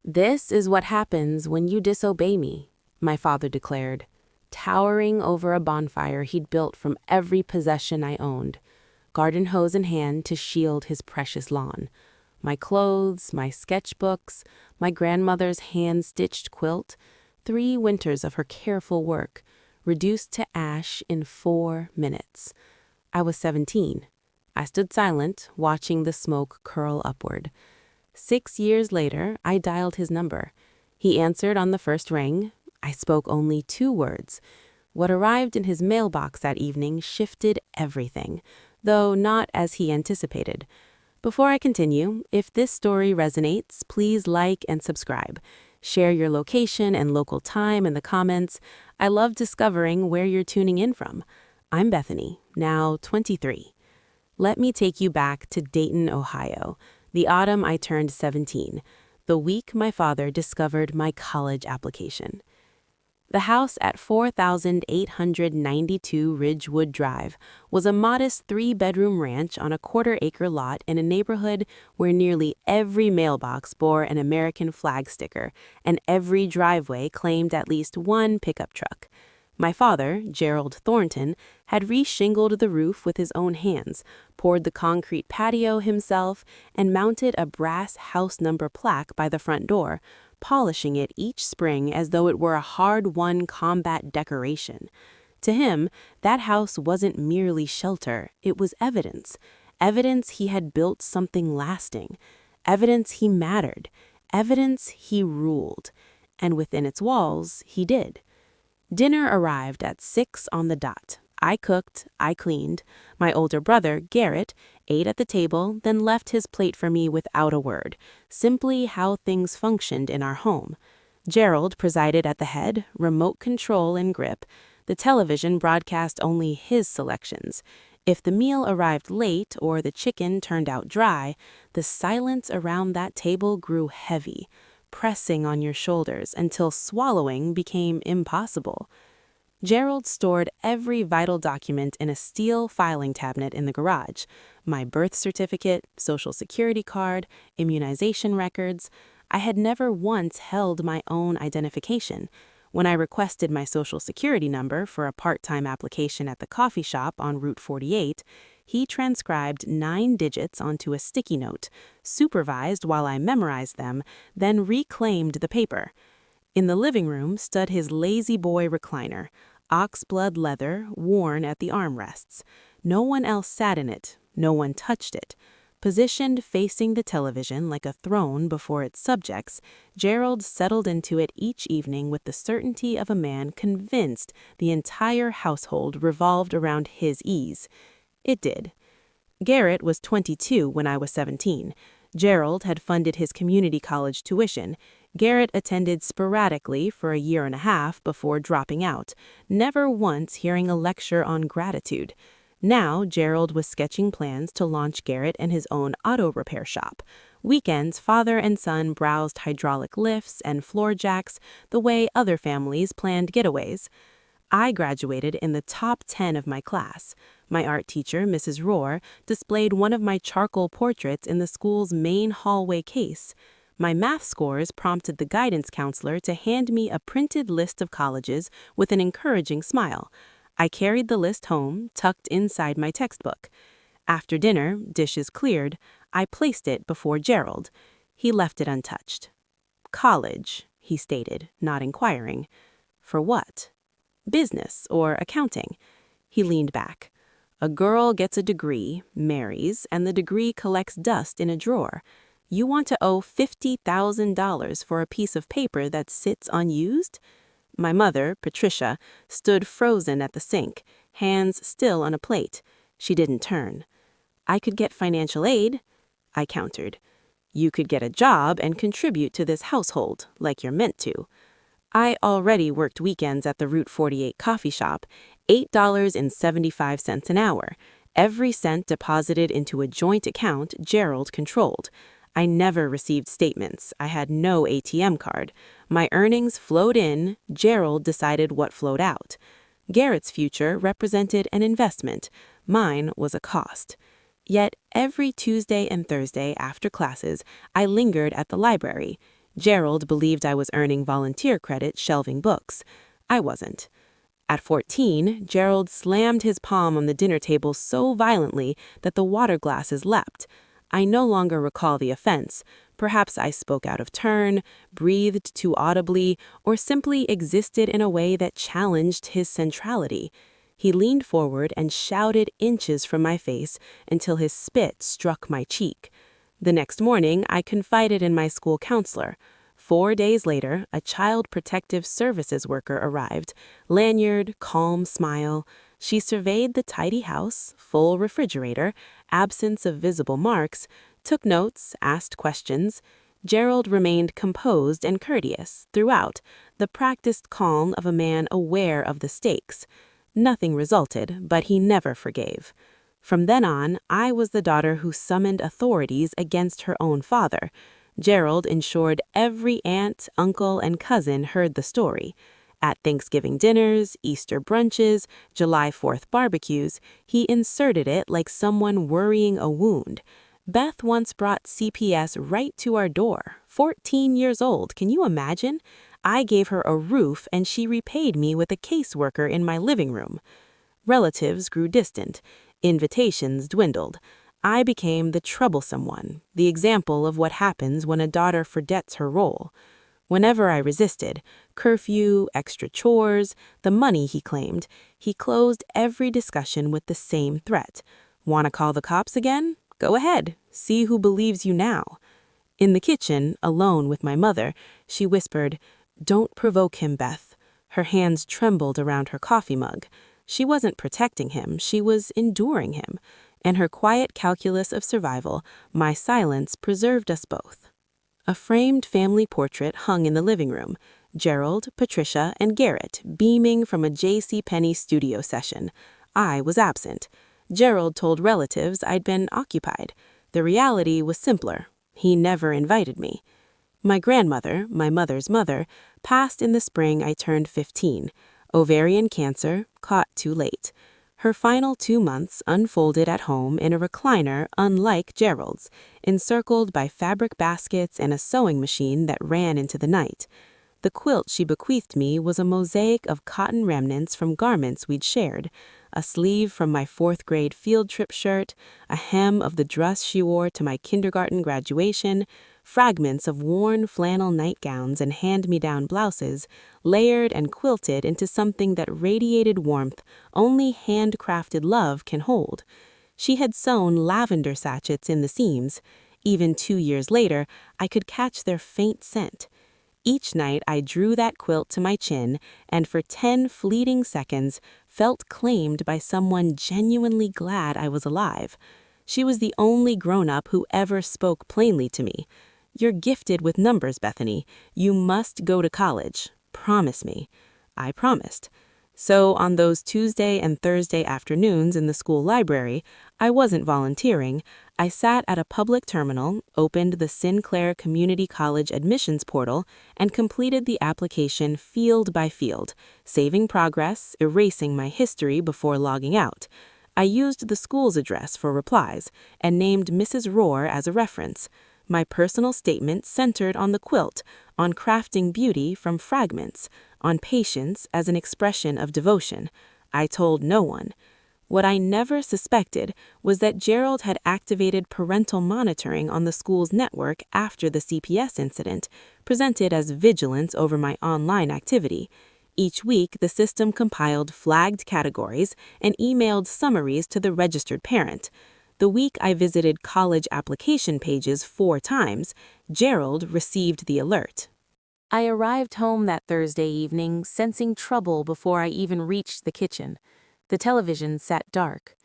This is what happens when you disobey me, my father declared, towering over a bonfire he'd built from every possession I owned, garden hose in hand to shield his precious lawn. My clothes, my sketchbooks, my grandmother's hand-stitched quilt, 3 winters of her careful work, reduced to ash in 4 minutes. I was 17. I stood silent, watching the smoke curl upward. 6 years later, I dialed his number. He answered on the first ring. I spoke only 2 words. What arrived in his mailbox that evening shifted everything, though not as he anticipated. Before I continue, if this story resonates, please like and subscribe. Share your location and local time in the comments. I love discovering where you're tuning in from. I'm Bethany, now 23. Let me take you back to Dayton, Ohio, the autumn I turned 17, the week my father discovered my college application. The house at 4892 Ridgewood Drive was a modest 3-bedroom ranch on a quarter-acre lot in a neighborhood where nearly every mailbox bore an American flag sticker and every driveway claimed at least one pickup truck. My father, Gerald Thornton, had re-shingled the roof with his own hands, poured the concrete patio himself, and mounted a brass house number plaque by the front door, polishing it each spring as though it were a hard-won combat decoration. To him, that house wasn't merely shelter, it was evidence. Evidence he had built something lasting. Evidence he mattered. Evidence he ruled. And within its walls, he did. Dinner arrived at 6 on the dot. I cooked, I cleaned. My older brother, Garrett, ate at the table, then left his plate for me without a word, simply how things functioned in our home. Gerald presided at the head, remote control in grip. The television broadcast only his selections. If the meal arrived late or the chicken turned out dry, the silence around that table grew heavy, pressing on your shoulders until swallowing became impossible. Gerald stored every vital document in a steel filing cabinet in the garage. My birth certificate, social security card, immunization records. I had never once held my own identification. When I requested my social security number for a part-time application at the coffee shop on Route 48, he transcribed 9 digits onto a sticky note, supervised while I memorized them, then reclaimed the paper. In the living room stood his lazy boy recliner, oxblood leather, worn at the armrests. No one else sat in it, no one touched it. Positioned facing the television like a throne before its subjects, Gerald settled into it each evening with the certainty of a man convinced the entire household revolved around his ease. It did. Garrett was 22 when I was 17. Gerald had funded his community college tuition. Garrett attended sporadically for a year and a half before dropping out, never once hearing a lecture on gratitude. Now, Gerald was sketching plans to launch Garrett and his own auto repair shop. Weekends, father and son browsed hydraulic lifts and floor jacks the way other families planned getaways. I graduated in the top 10 of my class. My art teacher, Mrs. Rohr, displayed one of my charcoal portraits in the school's main hallway case. My math scores prompted the guidance counselor to hand me a printed list of colleges with an encouraging smile. I carried the list home, tucked inside my textbook. After dinner, dishes cleared, I placed it before Gerald. He left it untouched. College, he stated, not inquiring. For what? Business or accounting. He leaned back. A girl gets a degree, marries, and the degree collects dust in a drawer. You want to owe $50,000 for a piece of paper that sits unused? My mother, Patricia, stood frozen at the sink, hands still on a plate. She didn't turn. I could get financial aid, I countered. You could get a job and contribute to this household, like you're meant to. I already worked weekends at the Route 48 coffee shop, $8.75 an hour, every cent deposited into a joint account Gerald controlled. I never received statements. I had no ATM card. My earnings flowed in, Gerald decided what flowed out. Garrett's future represented an investment. Mine was a cost. Yet every Tuesday and Thursday after classes, I lingered at the library. Gerald believed I was earning volunteer credit shelving books. I wasn't. At 14, Gerald slammed his palm on the dinner table so violently that the water glasses leapt. I no longer recall the offense. Perhaps I spoke out of turn, breathed too audibly, or simply existed in a way that challenged his centrality. He leaned forward and shouted inches from my face until his spit struck my cheek. The next morning, I confided in my school counselor. 4 days later, a child protective services worker arrived. Lanyard, calm smile. She surveyed the tidy house, full refrigerator, absence of visible marks, took notes, asked questions. Gerald remained composed and courteous throughout, the practiced calm of a man aware of the stakes. Nothing resulted, but he never forgave. From then on, I was the daughter who summoned authorities against her own father. Gerald ensured every aunt, uncle, and cousin heard the story. At Thanksgiving dinners, Easter brunches, July 4th barbecues, he inserted it like someone worrying a wound. Beth once brought CPS right to our door. 14 years old, can you imagine? I gave her a roof and she repaid me with a caseworker in my living room. Relatives grew distant. Invitations dwindled. I became the troublesome one, the example of what happens when a daughter forgets her role. Whenever I resisted, curfew, extra chores, the money he claimed, he closed every discussion with the same threat. Want to call the cops again? Go ahead. See who believes you now. In the kitchen, alone with my mother, she whispered, "Don't provoke him, Beth." Her hands trembled around her coffee mug. She wasn't protecting him, she was enduring him. In her quiet calculus of survival, my silence preserved us both. A framed family portrait hung in the living room. Gerald, Patricia, and Garrett beaming from a JCPenney studio session. I was absent. Gerald told relatives I'd been occupied. The reality was simpler. He never invited me. My grandmother, my mother's mother, passed in the spring I turned 15. Ovarian cancer, caught too late. Her final 2 months unfolded at home in a recliner unlike Gerald's, encircled by fabric baskets and a sewing machine that ran into the night. The quilt she bequeathed me was a mosaic of cotton remnants from garments we'd shared, a sleeve from my 4th grade field trip shirt, a hem of the dress she wore to my kindergarten graduation, fragments of worn flannel nightgowns and hand-me-down blouses, layered and quilted into something that radiated warmth only handcrafted love can hold. She had sewn lavender sachets in the seams. Even 2 years later, I could catch their faint scent. Each night I drew that quilt to my chin and for 10 fleeting seconds felt claimed by someone genuinely glad I was alive. She was the only grown-up who ever spoke plainly to me. "You're gifted with numbers, Bethany. You must go to college. Promise me." I promised. So on those Tuesday and Thursday afternoons in the school library, I wasn't volunteering. I sat at a public terminal, opened the Sinclair Community College admissions portal, and completed the application field by field, saving progress, erasing my history before logging out. I used the school's address for replies and named Mrs. Rohr as a reference. My personal statement centered on the quilt, on crafting beauty from fragments, on patience as an expression of devotion. I told no one. What I never suspected was that Gerald had activated parental monitoring on the school's network after the CPS incident, presented as vigilance over my online activity. Each week, the system compiled flagged categories and emailed summaries to the registered parent. The week I visited college application pages 4 times, Gerald received the alert. I arrived home that Thursday evening, sensing trouble before I even reached the kitchen. The television sat dark.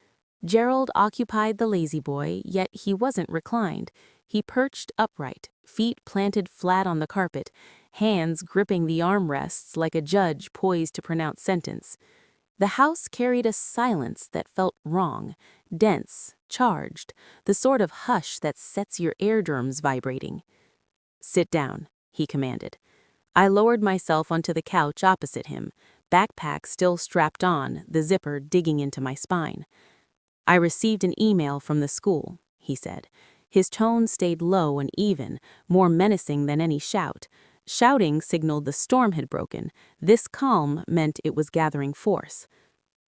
Gerald occupied the lazy boy, yet he wasn't reclined. He perched upright, feet planted flat on the carpet, hands gripping the armrests like a judge poised to pronounce sentence. The house carried a silence that felt wrong, dense, charged, the sort of hush that sets your eardrums vibrating. "Sit down," he commanded. I lowered myself onto the couch opposite him, backpack still strapped on, the zipper digging into my spine. "I received an email from the school," he said. His tone stayed low and even, more menacing than any shout. Shouting signaled the storm had broken. This calm meant it was gathering force.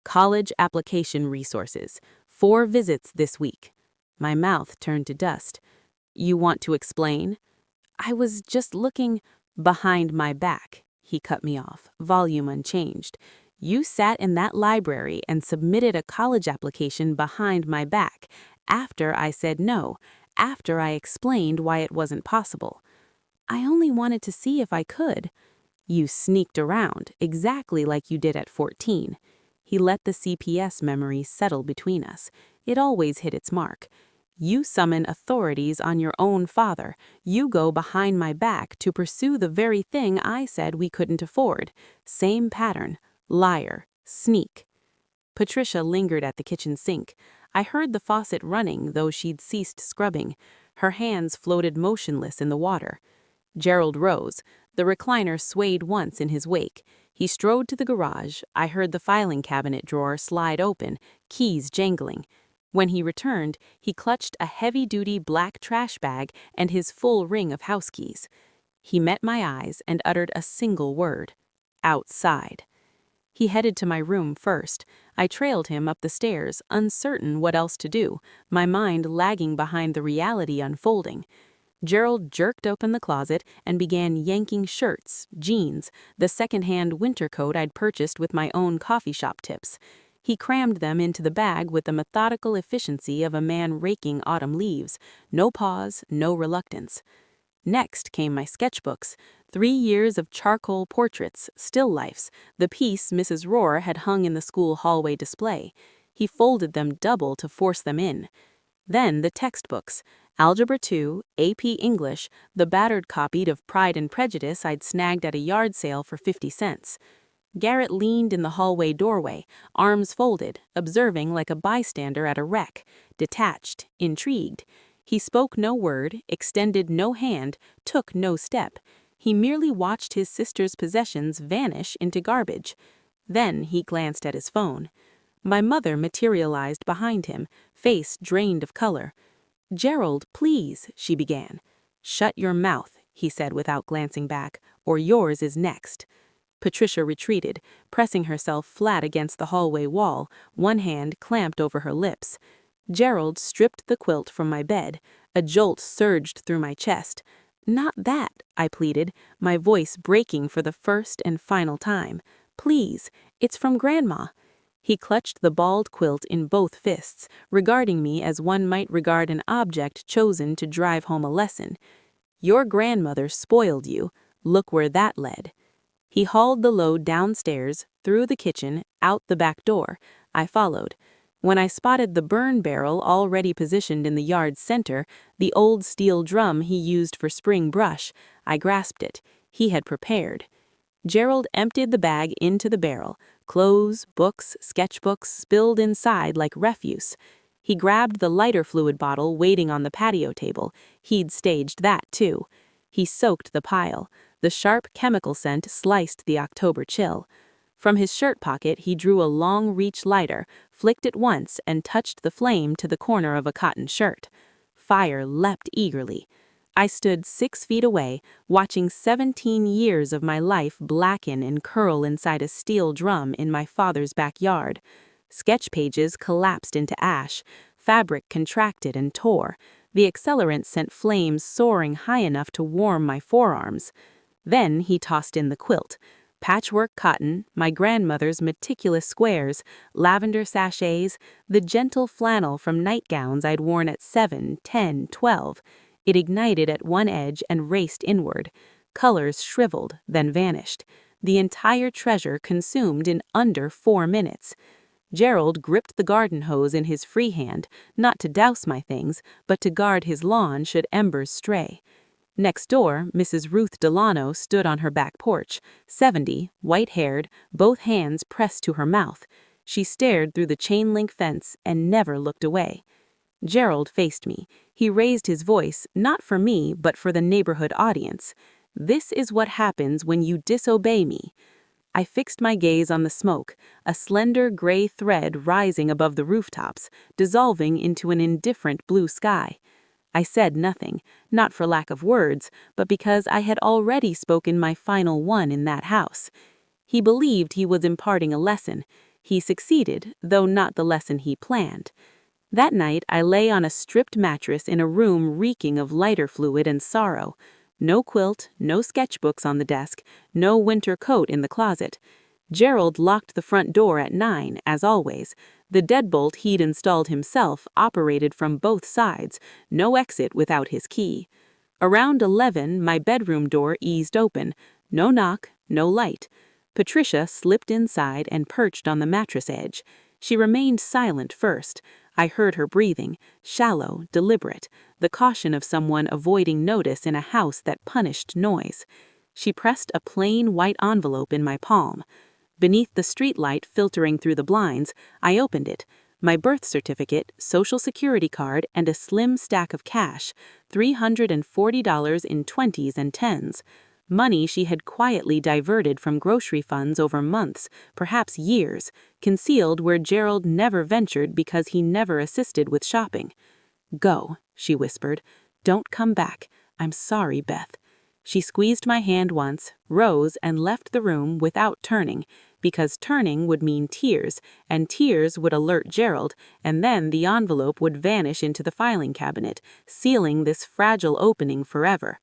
College application resources. 4 visits this week. My mouth turned to dust. You want to explain? I was just looking behind my back. He cut me off, volume unchanged. You sat in that library and submitted a college application behind my back, after I said no, after I explained why it wasn't possible. I only wanted to see if I could. You sneaked around, exactly like you did at 14. He let the CPS memory settle between us. It always hit its mark. You summon authorities on your own father. You go behind my back to pursue the very thing I said we couldn't afford. Same pattern. Liar. Sneak. Patricia lingered at the kitchen sink. I heard the faucet running, though she'd ceased scrubbing. Her hands floated motionless in the water. Gerald rose. The recliner swayed once in his wake. He strode to the garage. I heard the filing cabinet drawer slide open, keys jangling. When he returned, he clutched a heavy-duty black trash bag and his full ring of house keys. He met my eyes and uttered a single word. Outside. He headed to my room first. I trailed him up the stairs, uncertain what else to do, my mind lagging behind the reality unfolding. Gerald jerked open the closet and began yanking shirts, jeans, the second-hand winter coat I'd purchased with my own coffee shop tips. He crammed them into the bag with the methodical efficiency of a man raking autumn leaves. No pause, no reluctance. Next came my sketchbooks, 3 years of charcoal portraits, still lifes, the piece Mrs. Rohr had hung in the school hallway display. He folded them double to force them in. Then the textbooks, Algebra 2, AP English, the battered copy of Pride and Prejudice I'd snagged at a yard sale for 50 cents. Garrett leaned in the hallway doorway, arms folded, observing like a bystander at a wreck, detached, intrigued. He spoke no word, extended no hand, took no step. He merely watched his sister's possessions vanish into garbage. Then he glanced at his phone. My mother materialized behind him, face drained of color. "Gerald, please," she began. "Shut your mouth," he said without glancing back, "or yours is next." Patricia retreated, pressing herself flat against the hallway wall, one hand clamped over her lips. Gerald stripped the quilt from my bed. A jolt surged through my chest. "Not that," I pleaded, my voice breaking for the first and final time. "Please, it's from Grandma." He clutched the bald quilt in both fists, regarding me as one might regard an object chosen to drive home a lesson. "Your grandmother spoiled you. Look where that led." He hauled the load downstairs, through the kitchen, out the back door. I followed. When I spotted the burn barrel already positioned in the yard's center, the old steel drum he used for spring brush, I grasped it. He had prepared. Gerald emptied the bag into the barrel. Clothes, books, sketchbooks spilled inside like refuse. He grabbed the lighter fluid bottle waiting on the patio table. He'd staged that, too. He soaked the pile. The sharp chemical scent sliced the October chill. From his shirt pocket, he drew a long-reach lighter, flicked it once, and touched the flame to the corner of a cotton shirt. Fire leapt eagerly. I stood 6 feet away, watching 17 years of my life blacken and curl inside a steel drum in my father's backyard. Sketch pages collapsed into ash. Fabric contracted and tore. The accelerant sent flames soaring high enough to warm my forearms. Then he tossed in the quilt. Patchwork cotton, my grandmother's meticulous squares, lavender sachets, the gentle flannel from nightgowns I'd worn at 7, 10, 12. It ignited at one edge and raced inward. Colors shriveled, then vanished. The entire treasure consumed in under 4 minutes. Gerald gripped the garden hose in his free hand, not to douse my things, but to guard his lawn should embers stray. Next door, Mrs. Ruth Delano stood on her back porch, 70, white-haired, both hands pressed to her mouth. She stared through the chain-link fence and never looked away. Gerald faced me. He raised his voice, not for me, but for the neighborhood audience. "This is what happens when you disobey me." I fixed my gaze on the smoke, a slender gray thread rising above the rooftops, dissolving into an indifferent blue sky. I said nothing, not for lack of words, but because I had already spoken my final one in that house. He believed he was imparting a lesson. He succeeded, though not the lesson he planned. That night I lay on a stripped mattress in a room reeking of lighter fluid and sorrow. No quilt, no sketchbooks on the desk, no winter coat in the closet. Gerald locked the front door at 9, as always. The deadbolt he'd installed himself operated from both sides, no exit without his key. Around 11, my bedroom door eased open. No knock, no light. Patricia slipped inside and perched on the mattress edge. She remained silent first. I heard her breathing, shallow, deliberate, the caution of someone avoiding notice in a house that punished noise. She pressed a plain white envelope in my palm. Beneath the streetlight filtering through the blinds, I opened it. My birth certificate, social security card, and a slim stack of cash, $340 in 20s and 10s. Money she had quietly diverted from grocery funds over months, perhaps years, concealed where Gerald never ventured because he never assisted with shopping. "Go," she whispered. "Don't come back. I'm sorry, Beth." She squeezed my hand once, rose, and left the room without turning, because turning would mean tears, and tears would alert Gerald, and then the envelope would vanish into the filing cabinet, sealing this fragile opening forever.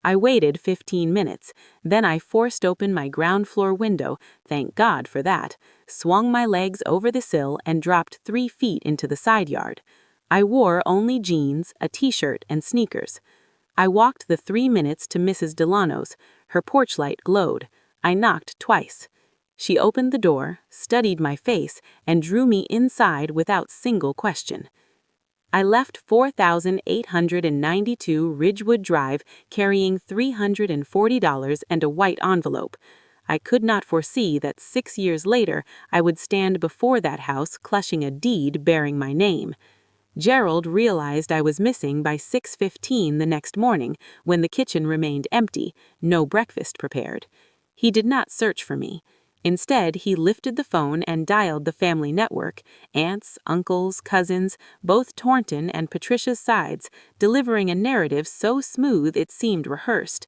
I waited 15 minutes, then I forced open my ground floor window, thank God for that, swung my legs over the sill and dropped 3 feet into the side yard. I wore only jeans, a t-shirt, and sneakers. I walked the 3 minutes to Mrs. Delano's. Her porch light glowed. I knocked twice. She opened the door, studied my face, and drew me inside without single question. I left 4,892 Ridgewood Drive carrying $340 and a white envelope. I could not foresee that 6 years later I would stand before that house clutching a deed bearing my name. Gerald realized I was missing by 6:15 the next morning, when the kitchen remained empty, no breakfast prepared. He did not search for me. Instead, he lifted the phone and dialed the family network, aunts, uncles, cousins, both Thornton and Patricia's sides, delivering a narrative so smooth it seemed rehearsed.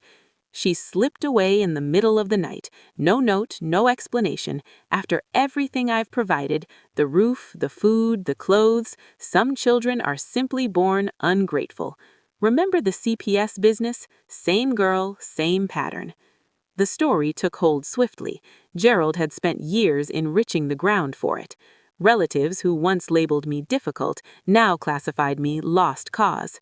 She slipped away in the middle of the night, no note, no explanation. After everything I've provided, the roof, the food, the clothes, some children are simply born ungrateful. Remember the CPS business? Same girl, same pattern. The story took hold swiftly. Gerald had spent years enriching the ground for it. Relatives who once labeled me difficult now classified me lost cause.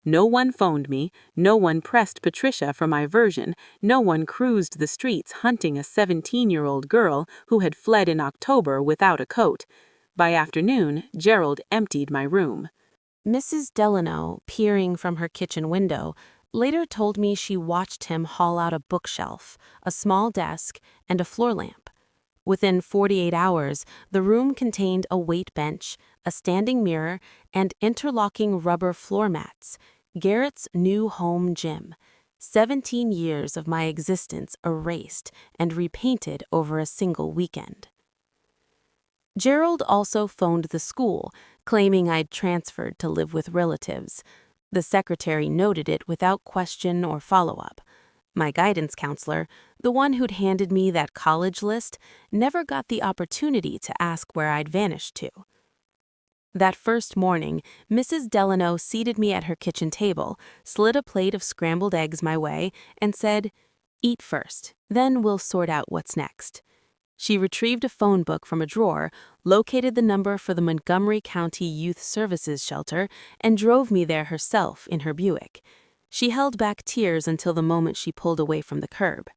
No one phoned me, no one pressed Patricia for my version, no one cruised the streets hunting a 17-year-old girl who had fled in October without a coat. By afternoon, Gerald emptied my room. Mrs. Delano, peering from her kitchen window, later told me she watched him haul out a bookshelf, a small desk, and a floor lamp. Within 48 hours, the room contained a weight bench, a standing mirror, and interlocking rubber floor mats. Garrett's new home gym. 17 years of my existence erased and repainted over a single weekend. Gerald also phoned the school, claiming I'd transferred to live with relatives. The secretary noted it without question or follow-up. My guidance counselor, the one who'd handed me that college list, never got the opportunity to ask where I'd vanished to. That first morning, Mrs. Delano seated me at her kitchen table, slid a plate of scrambled eggs my way, and said, "Eat first, then we'll sort out what's next." She retrieved a phone book from a drawer, located the number for the Montgomery County Youth Services Shelter, and drove me there herself in her Buick. She held back tears until the moment she pulled away from the curb.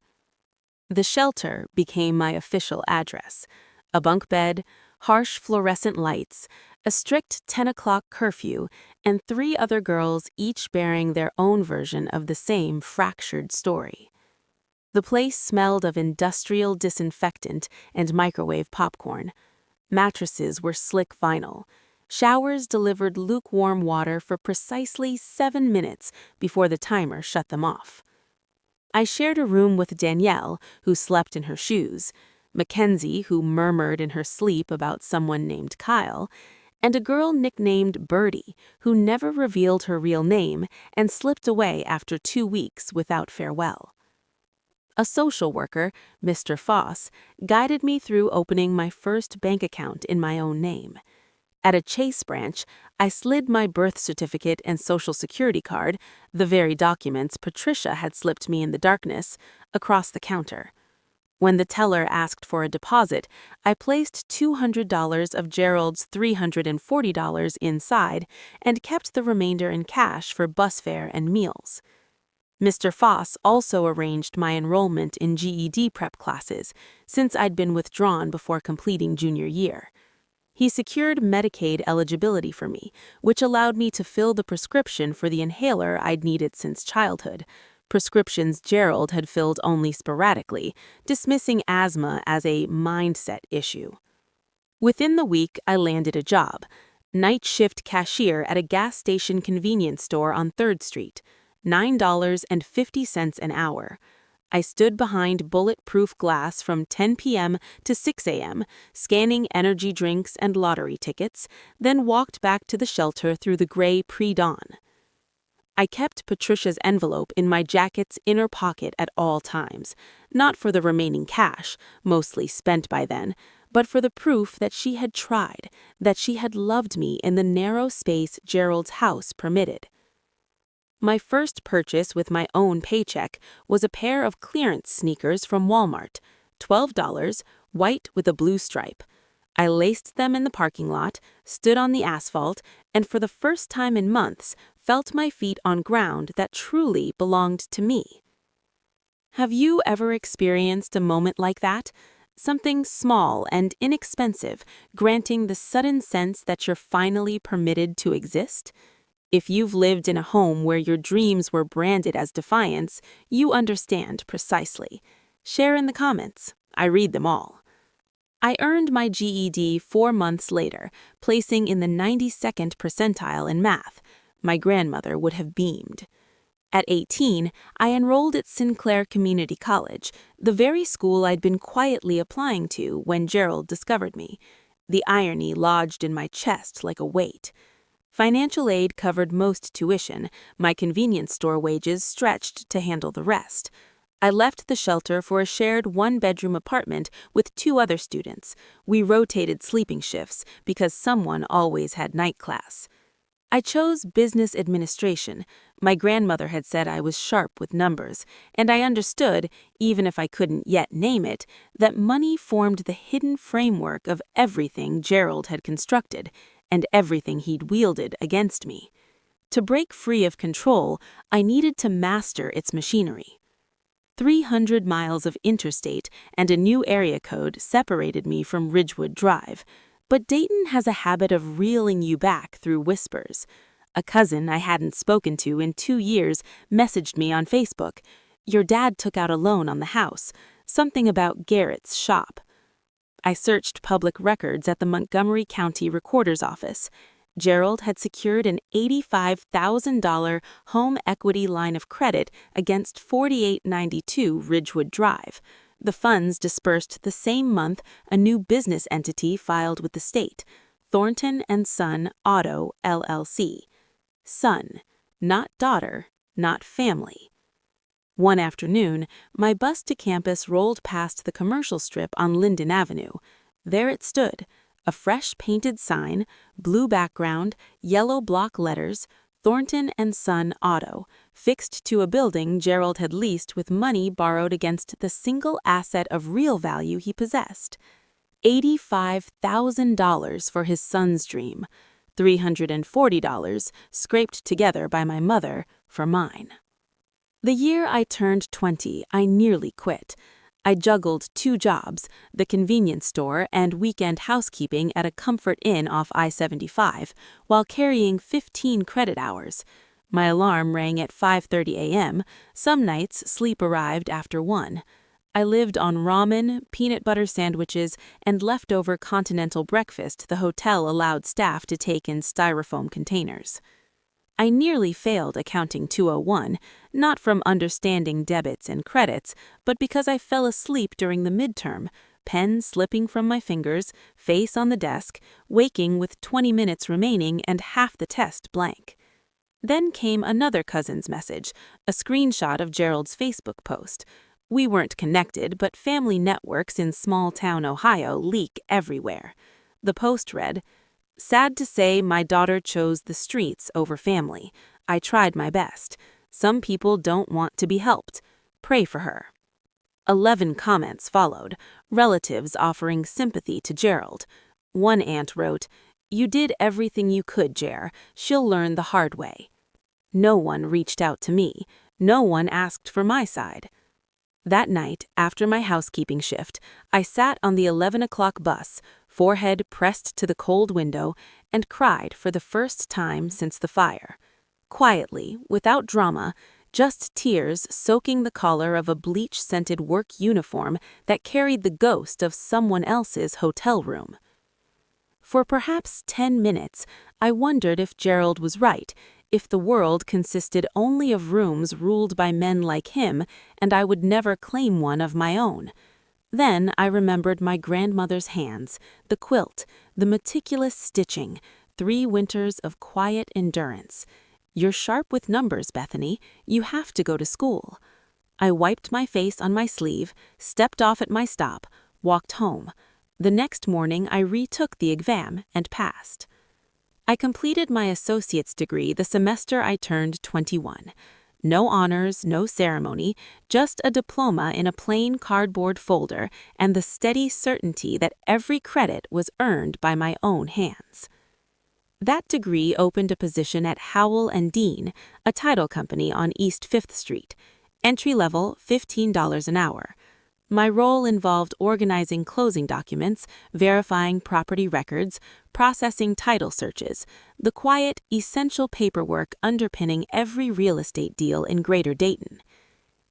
The shelter became my official address. A bunk bed, harsh fluorescent lights, a strict 10 o'clock curfew, and 3 other girls each bearing their own version of the same fractured story. The place smelled of industrial disinfectant and microwave popcorn. Mattresses were slick vinyl. Showers delivered lukewarm water for precisely 7 minutes before the timer shut them off. I shared a room with Danielle, who slept in her shoes, Mackenzie, who murmured in her sleep about someone named Kyle, and a girl nicknamed Birdie, who never revealed her real name and slipped away after 2 weeks without farewell. A social worker, Mr. Foss, guided me through opening my first bank account in my own name. At a Chase branch, I slid my birth certificate and social security card, the very documents Patricia had slipped me in the darkness, across the counter. When the teller asked for a deposit, I placed $200 of Gerald's $340 inside and kept the remainder in cash for bus fare and meals. Mr. Foss also arranged my enrollment in GED prep classes, since I'd been withdrawn before completing junior year. He secured Medicaid eligibility for me, which allowed me to fill the prescription for the inhaler I'd needed since childhood, prescriptions Gerald had filled only sporadically, dismissing asthma as a mindset issue. Within the week, I landed a job, night shift cashier at a gas station convenience store on 3rd Street, $9.50 an hour. I stood behind bulletproof glass from 10 p.m. to 6 a.m., scanning energy drinks and lottery tickets, then walked back to the shelter through the gray pre-dawn. I kept Patricia's envelope in my jacket's inner pocket at all times, not for the remaining cash, mostly spent by then, but for the proof that she had tried, that she had loved me in the narrow space Gerald's house permitted. My first purchase with my own paycheck was a pair of clearance sneakers from Walmart, $12, white with a blue stripe. I laced them in the parking lot, stood on the asphalt, and for the first time in months, felt my feet on ground that truly belonged to me. Have you ever experienced a moment like that? Something small and inexpensive, granting the sudden sense that you're finally permitted to exist? If you've lived in a home where your dreams were branded as defiance, you understand precisely. Share in the comments. I read them all. I earned my GED 4 months later, placing in the 92nd percentile in math. My grandmother would have beamed. At 18, I enrolled at Sinclair Community College, the very school I'd been quietly applying to when Gerald discovered me. The irony lodged in my chest like a weight. Financial aid covered most tuition, my convenience store wages stretched to handle the rest. I left the shelter for a shared 1-bedroom apartment with 2 other students. We rotated sleeping shifts because someone always had night class. I chose business administration. My grandmother had said I was sharp with numbers, and I understood, even if I couldn't yet name it, that money formed the hidden framework of everything Gerald had constructed, and everything he'd wielded against me. To break free of control, I needed to master its machinery. 300 miles of interstate and a new area code separated me from Ridgewood Drive, but Dayton has a habit of reeling you back through whispers. A cousin I hadn't spoken to in 2 years messaged me on Facebook. "Your dad took out a loan on the house, something about Garrett's shop." I searched public records at the Montgomery County Recorder's Office. Gerald had secured an $85,000 home equity line of credit against 4892 Ridgewood Drive. The funds dispersed the same month a new business entity filed with the state, Thornton & Son Auto, LLC. Son, not daughter, not family. One afternoon, my bus to campus rolled past the commercial strip on Linden Avenue. There it stood, a fresh painted sign, blue background, yellow block letters, Thornton & Son Auto, fixed to a building Gerald had leased with money borrowed against the single asset of real value he possessed. $85,000 for his son's dream, $340 scraped together by my mother for mine. The year I turned 20, I nearly quit. I juggled 2 jobs, the convenience store and weekend housekeeping at a Comfort Inn off I-75, while carrying 15 credit hours. My alarm rang at 5:30 a.m. Some nights sleep arrived after 1. I lived on ramen, peanut butter sandwiches, and leftover continental breakfast the hotel allowed staff to take in styrofoam containers. I nearly failed Accounting 201, not from understanding debits and credits, but because I fell asleep during the midterm, pen slipping from my fingers, face on the desk, waking with 20 minutes remaining and half the test blank. Then came another cousin's message, a screenshot of Gerald's Facebook post. We weren't connected, but family networks in small-town Ohio leak everywhere. The post read, "Sad to say my daughter chose the streets over family. I tried my best. Some people don't want to be helped. Pray for her." 11 comments followed, relatives offering sympathy to Gerald. One aunt wrote, "You did everything you could, Ger. She'll learn the hard way." No one reached out to me. No one asked for my side. That night, after my housekeeping shift, I sat on the 11 o'clock bus, forehead pressed to the cold window, and cried for the first time since the fire. Quietly, without drama, just tears soaking the collar of a bleach-scented work uniform that carried the ghost of someone else's hotel room. For perhaps 10 minutes, I wondered if Gerald was right, if the world consisted only of rooms ruled by men like him, and I would never claim one of my own. Then I remembered my grandmother's hands, the quilt, the meticulous stitching, 3 winters of quiet endurance. "You're sharp with numbers, Bethany. You have to go to school." I wiped my face on my sleeve, stepped off at my stop, walked home. The next morning I retook the exam and passed. I completed my associate's degree the semester I turned 21. No honors, no ceremony, just a diploma in a plain cardboard folder and the steady certainty that every credit was earned by my own hands. That degree opened a position at Howell & Dean, a title company on East 5th Street. Entry level, $15 an hour. My role involved organizing closing documents, verifying property records, processing title searches, the quiet, essential paperwork underpinning every real estate deal in Greater Dayton.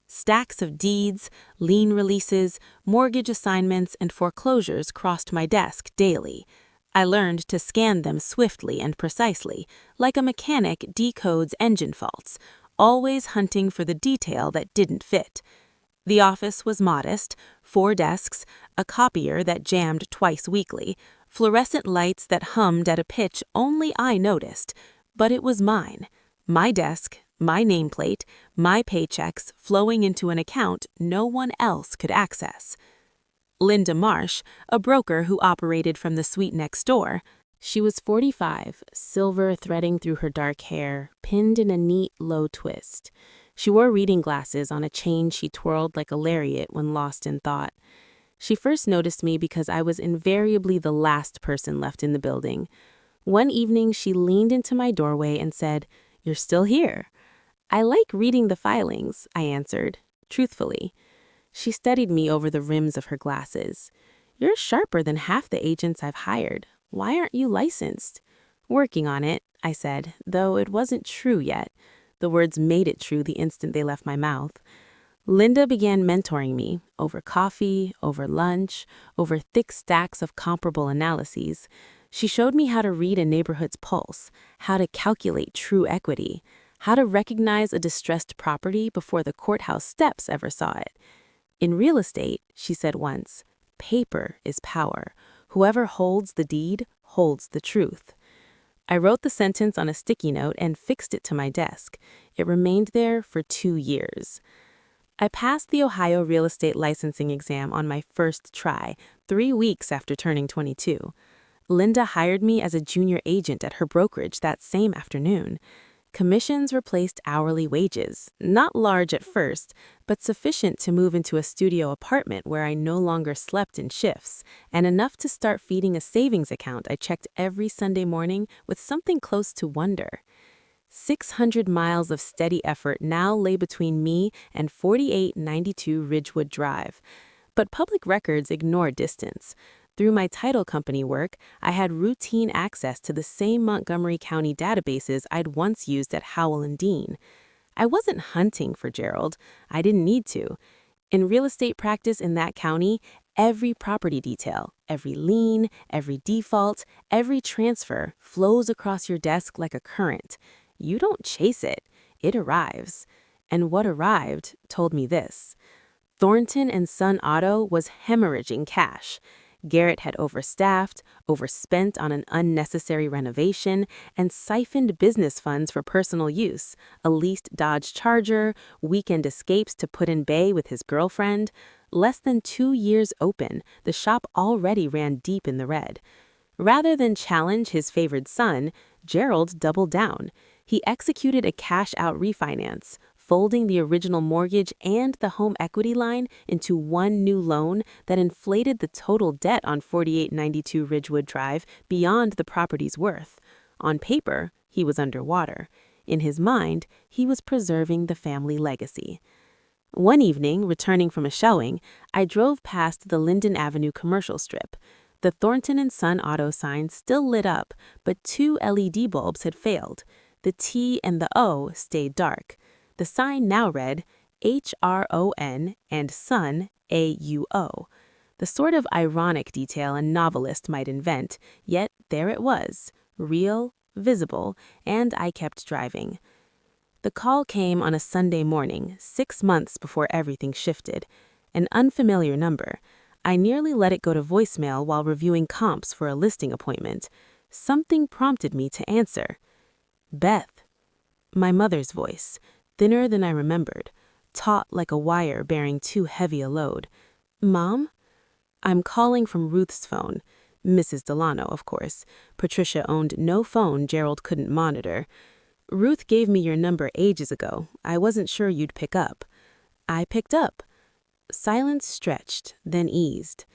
Stacks of deeds, lien releases, mortgage assignments, and foreclosures crossed my desk daily. I learned to scan them swiftly and precisely, like a mechanic decodes engine faults, always hunting for the detail that didn't fit. The office was modest, 4 desks, a copier that jammed twice weekly, fluorescent lights that hummed at a pitch only I noticed, but it was mine. My desk, my nameplate, my paychecks flowing into an account no one else could access. Linda Marsh, a broker who operated from the suite next door. She was 45, silver threading through her dark hair, pinned in a neat, low twist. She wore reading glasses on a chain she twirled like a lariat when lost in thought. She first noticed me because I was invariably the last person left in the building. One evening, she leaned into my doorway and said, "You're still here." "I like reading the filings," I answered, truthfully. She studied me over the rims of her glasses. "You're sharper than half the agents I've hired. Why aren't you licensed?" "Working on it," I said, though it wasn't true yet. The words made it true the instant they left my mouth. Linda began mentoring me, over coffee, over lunch, over thick stacks of comparable analyses. She showed me how to read a neighborhood's pulse, how to calculate true equity, how to recognize a distressed property before the courthouse steps ever saw it. "In real estate," she said once, "paper is power. Whoever holds the deed holds the truth." I wrote the sentence on a sticky note and fixed it to my desk. It remained there for 2 years. I passed the Ohio real estate licensing exam on my first try, 3 weeks after turning 22. Linda hired me as a junior agent at her brokerage that same afternoon. Commissions replaced hourly wages, not large at first, but sufficient to move into a studio apartment where I no longer slept in shifts, and enough to start feeding a savings account I checked every Sunday morning with something close to wonder. 600 miles of steady effort now lay between me and 4892 Ridgewood Drive. But public records ignore distance. Through my title company work, I had routine access to the same Montgomery County databases I'd once used at Howell & Dean. I wasn't hunting for Gerald. I didn't need to. In real estate practice in that county, every property detail, every lien, every default, every transfer flows across your desk like a current. You don't chase it. It arrives. And what arrived told me this. Thornton and Son Auto was hemorrhaging cash. Garrett had overstaffed, overspent on an unnecessary renovation, and siphoned business funds for personal use, a leased Dodge Charger, weekend escapes to put in bay with his girlfriend. Less than 2 years open, the shop already ran deep in the red. Rather than challenge his favored son, Gerald doubled down. He executed a cash-out refinance, folding the original mortgage and the home equity line into one new loan that inflated the total debt on 4892 Ridgewood Drive beyond the property's worth. On paper, he was underwater. In his mind, he was preserving the family legacy. One evening, returning from a showing, I drove past the Linden Avenue commercial strip. The Thornton and Son Auto sign still lit up, but 2 LED bulbs had failed. The T and the O stayed dark. The sign now read HRON and Son AUO. The sort of ironic detail a novelist might invent, yet there it was, real, visible, and I kept driving. The call came on a Sunday morning, 6 months before everything shifted. An unfamiliar number. I nearly let it go to voicemail while reviewing comps for a listing appointment. Something prompted me to answer. Beth. My mother's voice, thinner than I remembered, taut like a wire bearing too heavy a load. Mom? I'm calling from Ruth's phone. Mrs. Delano, of course. Patricia owned no phone Gerald couldn't monitor. Ruth gave me your number ages ago. I wasn't sure you'd pick up. I picked up. Silence stretched, then eased.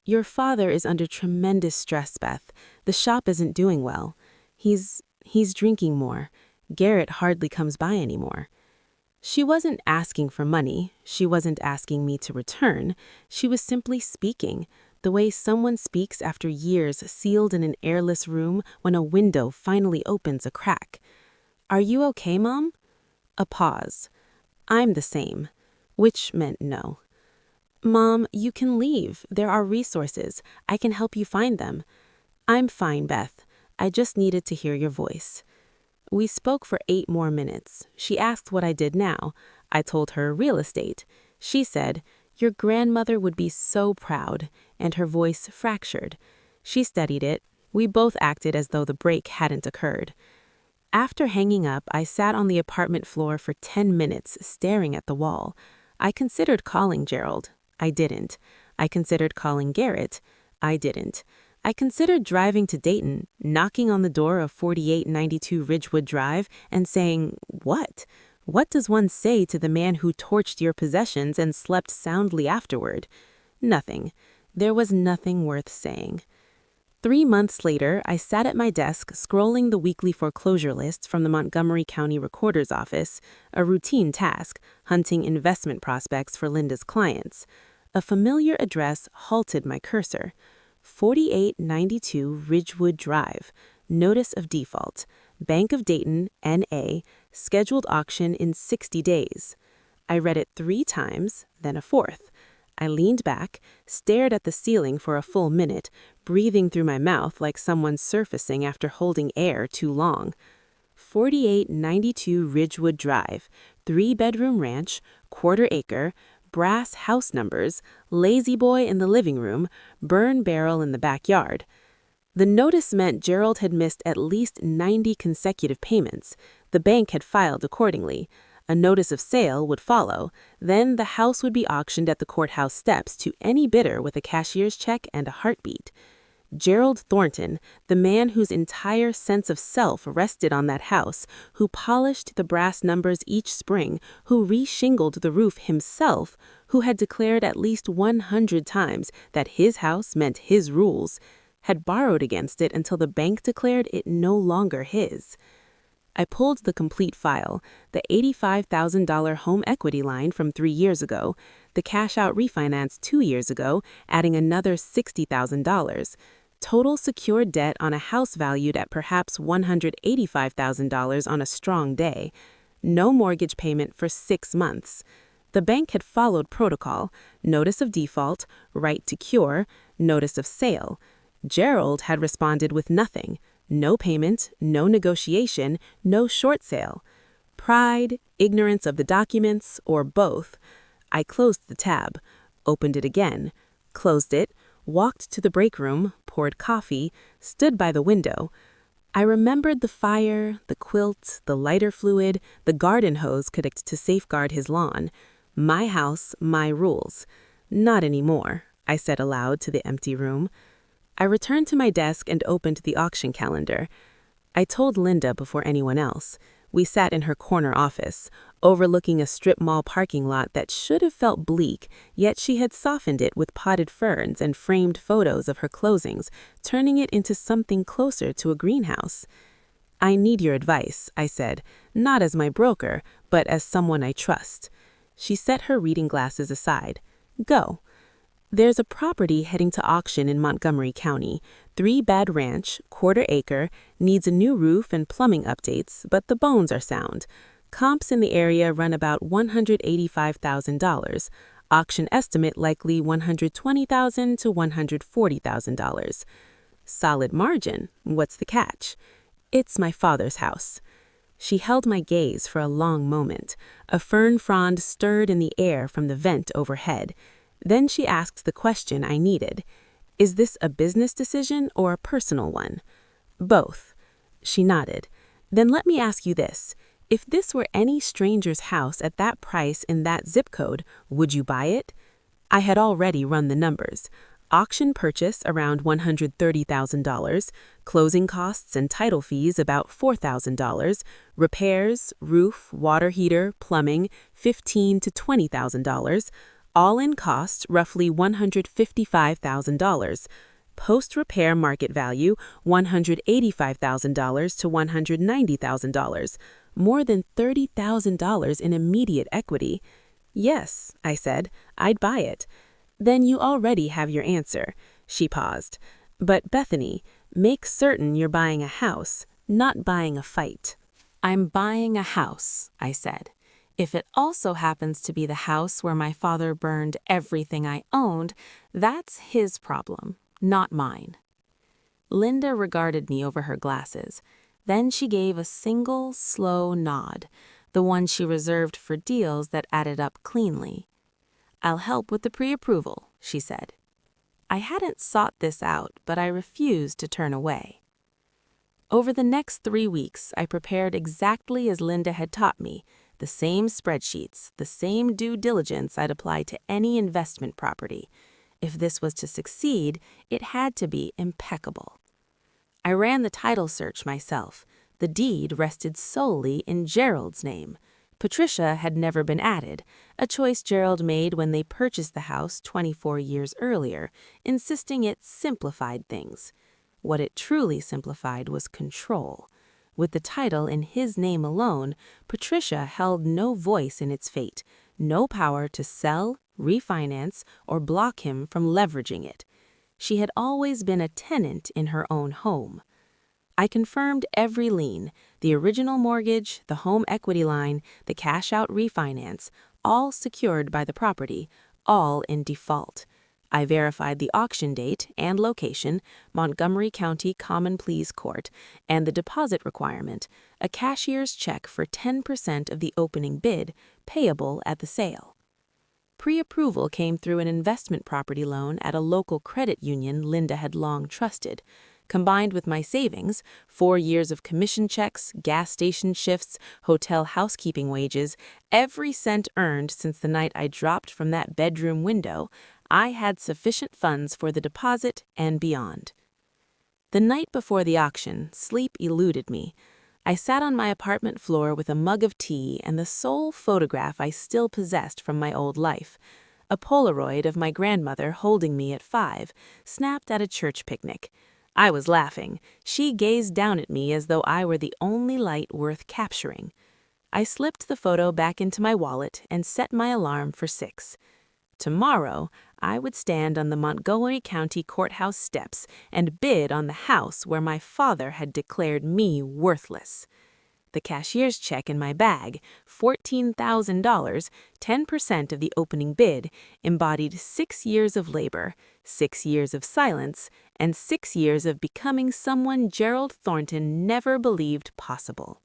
Your father is under tremendous stress, Beth. The shop isn't doing well. He's drinking more. Garrett hardly comes by anymore. She wasn't asking for money. She wasn't asking me to return. She was simply speaking, the way someone speaks after years sealed in an airless room when a window finally opens a crack. Are you okay, Mom? A pause. I'm the same, which meant no. Mom, you can leave. There are resources. I can help you find them. I'm fine, Beth. I just needed to hear your voice. We spoke for 8 more minutes. She asked what I did now. I told her real estate. She said, your grandmother would be so proud, and her voice fractured. She studied it. We both acted as though the break hadn't occurred. After hanging up, I sat on the apartment floor for 10 minutes, staring at the wall. I considered calling Gerald. I didn't. I considered calling Garrett. I didn't. I considered driving to Dayton, knocking on the door of 4892 Ridgewood Drive, and saying, what? What does one say to the man who torched your possessions and slept soundly afterward? Nothing. There was nothing worth saying. 3 months later, I sat at my desk scrolling the weekly foreclosure lists from the Montgomery County Recorder's Office, a routine task, hunting investment prospects for Linda's clients. A familiar address halted my cursor. 4892 Ridgewood Drive. Notice of default. Bank of Dayton, N.A., scheduled auction in 60 days. I read it 3 times, then a 4th. I leaned back, stared at the ceiling for a full minute, breathing through my mouth like someone surfacing after holding air too long. 4892 Ridgewood Drive, 3-bedroom ranch, quarter-acre, brass house numbers, lazy boy in the living room, burn barrel in the backyard. The notice meant Gerald had missed at least 90 consecutive payments. The bank had filed accordingly. A notice of sale would follow. Then the house would be auctioned at the courthouse steps to any bidder with a cashier's check and a heartbeat. Gerald Thornton, the man whose entire sense of self rested on that house, who polished the brass numbers each spring, who re-shingled the roof himself, who had declared at least 100 times that his house meant his rules, had borrowed against it until the bank declared it no longer his. I pulled the complete file, the $85,000 home equity line from 3 years ago, the cash-out refinance 2 years ago, adding another $60,000. Total secured debt on a house valued at perhaps $185,000 on a strong day. No mortgage payment for 6 months. The bank had followed protocol, notice of default, right to cure, notice of sale. Gerald had responded with nothing. No payment, no negotiation, no short sale. Pride, ignorance of the documents, or both. I closed the tab, opened it again, closed it, walked to the break room, poured coffee, stood by the window. I remembered the fire, the quilt, the lighter fluid, the garden hose connected to safeguard his lawn. My house, my rules. Not anymore, I said aloud to the empty room. I returned to my desk and opened the auction calendar. I told Linda before anyone else. We sat in her corner office, overlooking a strip mall parking lot that should have felt bleak, yet she had softened it with potted ferns and framed photos of her closings, turning it into something closer to a greenhouse. I need your advice, I said, not as my broker, but as someone I trust. She set her reading glasses aside. Go. There's a property heading to auction in Montgomery County, 3-bed ranch, quarter acre, needs a new roof and plumbing updates, but the bones are sound. Comps in the area run about $185,000. Auction estimate likely $120,000 to $140,000. Solid margin. What's the catch? It's my father's house. She held my gaze for a long moment. A fern frond stirred in the air from the vent overhead. Then she asked the question I needed. Is this a business decision or a personal one? Both. She nodded. Then let me ask you this. If this were any stranger's house at that price in that zip code, would you buy it? I had already run the numbers. Auction purchase around $130,000, closing costs and title fees about $4,000, repairs, roof, water heater, plumbing, $15,000 to $20,000, all-in cost roughly $155,000. Post-repair market value $185,000 to $190,000. More than $30,000 in immediate equity. Yes, I said, I'd buy it. Then you already have your answer. She paused. But Bethany, make certain you're buying a house, not buying a fight. I'm buying a house, I said. If it also happens to be the house where my father burned everything I owned, that's his problem, not mine. Linda regarded me over her glasses. Then she gave a single, slow nod, the one she reserved for deals that added up cleanly. I'll help with the pre-approval, she said. I hadn't sought this out, but I refused to turn away. Over the next 3 weeks, I prepared exactly as Linda had taught me, the same spreadsheets, the same due diligence I'd apply to any investment property. If this was to succeed, it had to be impeccable. I ran the title search myself. The deed rested solely in Gerald's name. Patricia had never been added, a choice Gerald made when they purchased the house 24 years earlier, insisting it simplified things. What it truly simplified was control. With the title in his name alone, Patricia held no voice in its fate, no power to sell, refinance, or block him from leveraging it. She had always been a tenant in her own home. I confirmed every lien, the original mortgage, the home equity line, the cash-out refinance, all secured by the property, all in default. I verified the auction date and location, Montgomery County Common Pleas Court, and the deposit requirement, a cashier's check for 10% of the opening bid, payable at the sale. Pre-approval came through an investment property loan at a local credit union Linda had long trusted. Combined with my savings, 4 years of commission checks, gas station shifts, hotel housekeeping wages, every cent earned since the night I dropped from that bedroom window, I had sufficient funds for the deposit and beyond. The night before the auction, sleep eluded me. I sat on my apartment floor with a mug of tea and the sole photograph I still possessed from my old life, a Polaroid of my grandmother holding me at 5, snapped at a church picnic. I was laughing. She gazed down at me as though I were the only light worth capturing. I slipped the photo back into my wallet and set my alarm for 6. Tomorrow, I would stand on the Montgomery County Courthouse steps and bid on the house where my father had declared me worthless. The cashier's check in my bag, $14,000, 10% of the opening bid, embodied 6 years of labor, 6 years of silence, and 6 years of becoming someone Gerald Thornton never believed possible.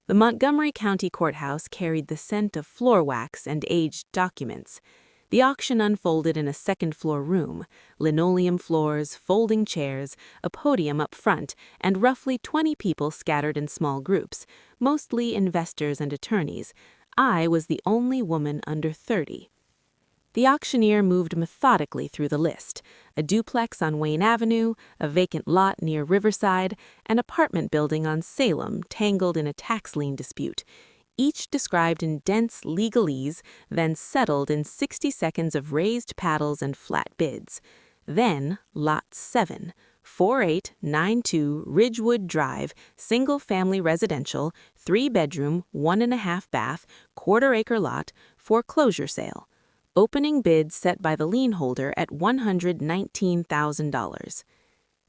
The Montgomery County Courthouse carried the scent of floor wax and aged documents. The auction unfolded in a second-floor room, linoleum floors, folding chairs, a podium up front, and roughly 20 people scattered in small groups, mostly investors and attorneys. I was the only woman under 30. The auctioneer moved methodically through the list: a duplex on Wayne Avenue, a vacant lot near Riverside, an apartment building on Salem tangled in a tax lien dispute, each described in dense legalese, then settled in 60 seconds of raised paddles and flat bids. Then, Lot 7, 4892 Ridgewood Drive, single-family residential, 3-bedroom, 1.5 bath, quarter-acre lot, foreclosure sale. Opening bid set by the lien holder at $119,000.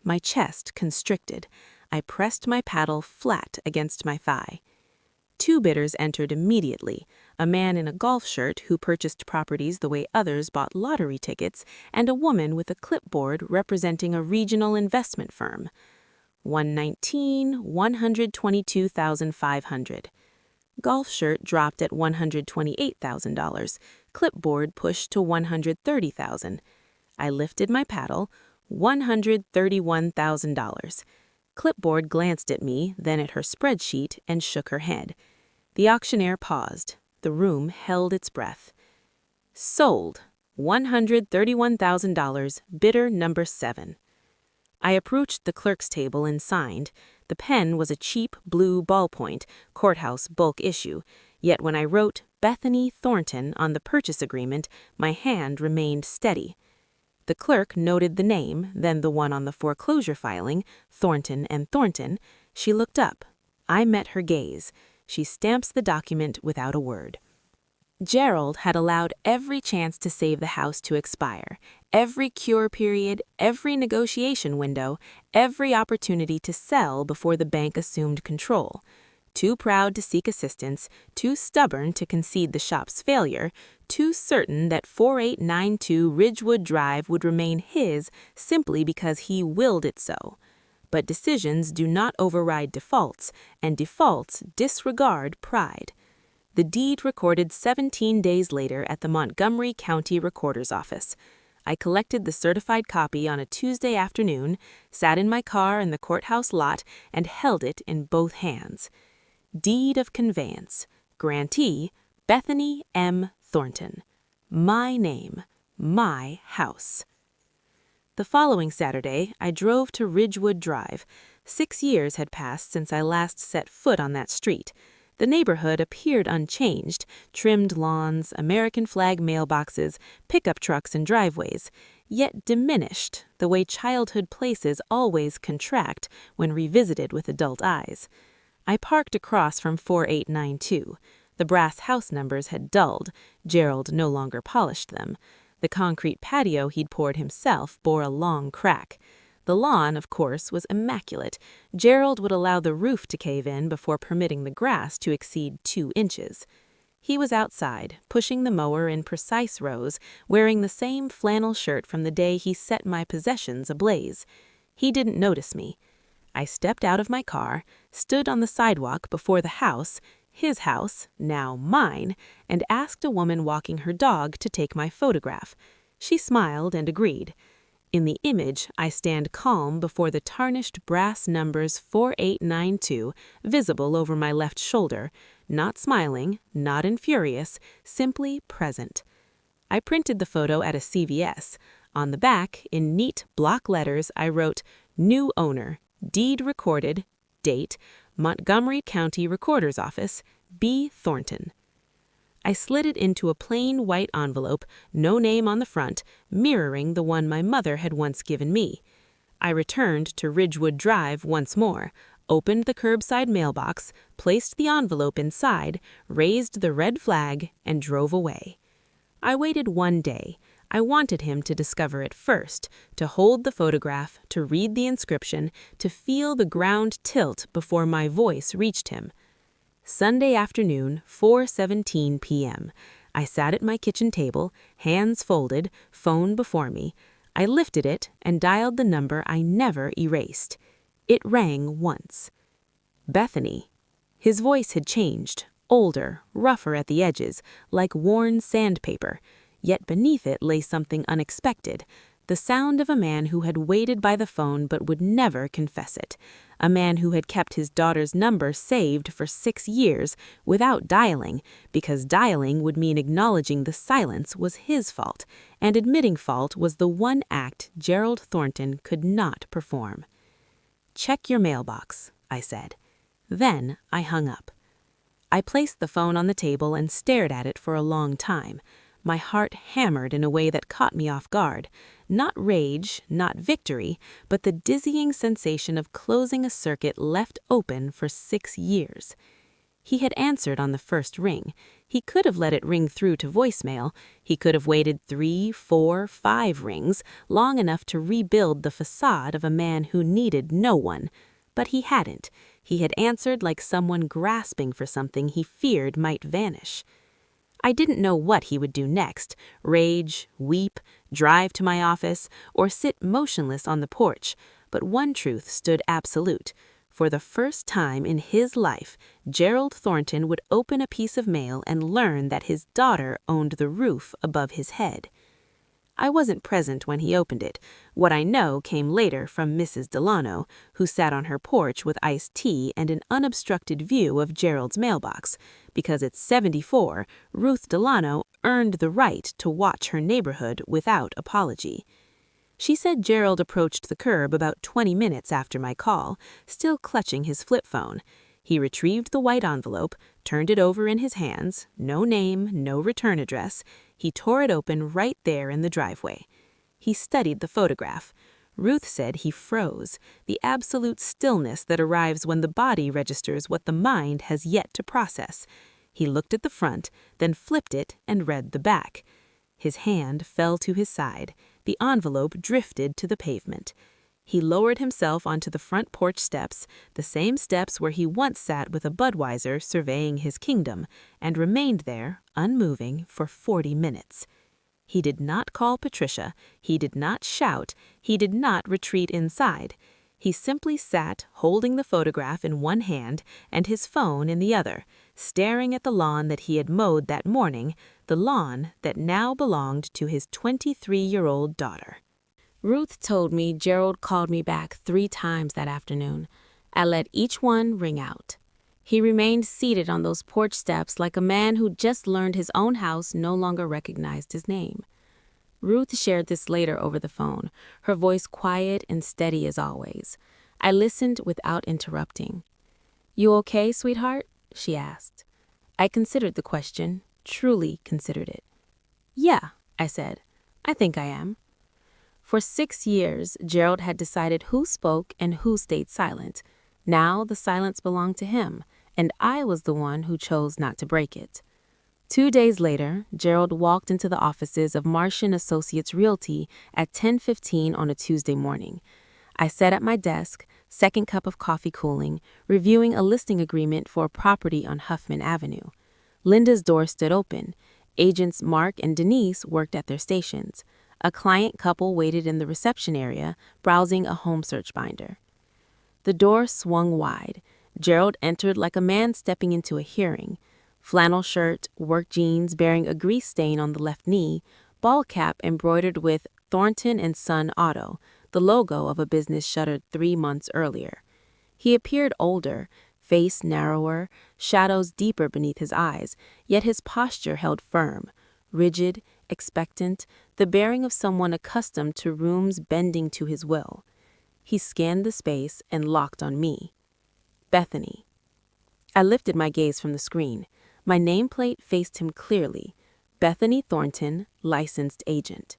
My chest constricted. I pressed my paddle flat against my thigh. 2 bidders entered immediately, a man in a golf shirt who purchased properties the way others bought lottery tickets, and a woman with a clipboard representing a regional investment firm. 122,500. Golf shirt dropped at $128,000. Clipboard pushed to $130,000. I lifted my paddle. $131,000. Clipboard glanced at me, then at her spreadsheet, and shook her head. The auctioneer paused. The room held its breath. Sold. $131,000, bidder number 7. I approached the clerk's table and signed. The pen was a cheap blue ballpoint, courthouse bulk issue, yet when I wrote Bethany Thornton on the purchase agreement, my hand remained steady. The clerk noted the name, then the one on the foreclosure filing, Thornton and Thornton. She looked up. I met her gaze. She stamps the document without a word. Gerald had allowed every chance to save the house to expire, every cure period, every negotiation window, every opportunity to sell before the bank assumed control. Too proud to seek assistance, too stubborn to concede the shop's failure, too certain that 4892 Ridgewood Drive would remain his simply because he willed it so. But decisions do not override defaults, and defaults disregard pride. The deed recorded 17 days later at the Montgomery County Recorder's Office. I collected the certified copy on a Tuesday afternoon, sat in my car in the courthouse lot, and held it in both hands. Deed of conveyance. Grantee, Bethany M. Thornton. My name. My house. The following Saturday, I drove to Ridgewood Drive. 6 years had passed since I last set foot on that street. The neighborhood appeared unchanged: trimmed lawns, American flag mailboxes, pickup trucks and driveways, yet diminished, the way childhood places always contract when revisited with adult eyes. I parked across from 4892. The brass house numbers had dulled. Gerald no longer polished them. The concrete patio he'd poured himself bore a long crack. The lawn, of course, was immaculate. Gerald would allow the roof to cave in before permitting the grass to exceed 2 inches. He was outside, pushing the mower in precise rows, wearing the same flannel shirt from the day he set my possessions ablaze. He didn't notice me. I stepped out of my car, stood on the sidewalk before the house, his house, now mine, and asked a woman walking her dog to take my photograph. She smiled and agreed. In the image, I stand calm before the tarnished brass numbers 4892 visible over my left shoulder, not smiling, not infurious, simply present. I printed the photo at a CVS. On the back, in neat block letters, I wrote, "New owner, deed recorded, date, Montgomery County Recorder's Office, B. Thornton." I slid it into a plain white envelope, no name on the front, mirroring the one my mother had once given me. I returned to Ridgewood Drive once more, opened the curbside mailbox, placed the envelope inside, raised the red flag, and drove away. I waited 1 day. I wanted him to discover it first, to hold the photograph, to read the inscription, to feel the ground tilt before my voice reached him. Sunday afternoon, 4:17 p.m. I sat at my kitchen table, hands folded, phone before me. I lifted it and dialed the number I never erased. It rang once. Bethany. His voice had changed, older, rougher at the edges, like worn sandpaper, yet beneath it lay something unexpected, the sound of a man who had waited by the phone but would never confess it, a man who had kept his daughter's number saved for 6 years without dialing, because dialing would mean acknowledging the silence was his fault, and admitting fault was the one act Gerald Thornton could not perform. "Check your mailbox," I said. Then I hung up. I placed the phone on the table and stared at it for a long time. My heart hammered in a way that caught me off guard. Not rage, not victory, but the dizzying sensation of closing a circuit left open for 6 years. He had answered on the first ring. He could have let it ring through to voicemail. He could have waited 3, 4, 5 rings, long enough to rebuild the facade of a man who needed no one. But he hadn't. He had answered like someone grasping for something he feared might vanish. I didn't know what he would do next, rage, weep, drive to my office, or sit motionless on the porch, but one truth stood absolute. For the first time in his life, Gerald Thornton would open a piece of mail and learn that his daughter owned the roof above his head. I wasn't present when he opened it. What I know came later from Mrs. Delano, who sat on her porch with iced tea and an unobstructed view of Gerald's mailbox, because at 74, Ruth Delano earned the right to watch her neighborhood without apology. She said Gerald approached the curb about 20 minutes after my call, still clutching his flip phone. He retrieved the white envelope, turned it over in his hands, no name, no return address. He tore it open right there in the driveway. He studied the photograph. Ruth said he froze, the absolute stillness that arrives when the body registers what the mind has yet to process. He looked at the front, then flipped it and read the back. His hand fell to his side. The envelope drifted to the pavement. He lowered himself onto the front porch steps, the same steps where he once sat with a Budweiser surveying his kingdom, and remained there, unmoving, for 40 minutes. He did not call Patricia, he did not shout, he did not retreat inside. He simply sat holding the photograph in one hand and his phone in the other, staring at the lawn that he had mowed that morning, the lawn that now belonged to his 23-year-old daughter. Ruth told me Gerald called me back 3 times that afternoon. I let each one ring out. He remained seated on those porch steps like a man who just learned his own house no longer recognized his name. Ruth shared this later over the phone, her voice quiet and steady as always. I listened without interrupting. "You okay, sweetheart?" she asked. I considered the question, truly considered it. "Yeah," I said. "I think I am." For 6 years, Gerald had decided who spoke and who stayed silent. Now the silence belonged to him, and I was the one who chose not to break it. 2 days later, Gerald walked into the offices of Martian Associates Realty at 10:15 on a Tuesday morning. I sat at my desk, second cup of coffee cooling, reviewing a listing agreement for a property on Huffman Avenue. Linda's door stood open. Agents Mark and Denise worked at their stations. A client couple waited in the reception area, browsing a home search binder. The door swung wide. Gerald entered like a man stepping into a hearing. Flannel shirt, work jeans bearing a grease stain on the left knee, ball cap embroidered with Thornton and Son Auto, the logo of a business shuttered 3 months earlier. He appeared older, face narrower, shadows deeper beneath his eyes, yet his posture held firm, rigid, expectant, the bearing of someone accustomed to rooms bending to his will. He scanned the space and locked on me. Bethany. I lifted my gaze from the screen. My nameplate faced him clearly. Bethany Thornton, licensed agent.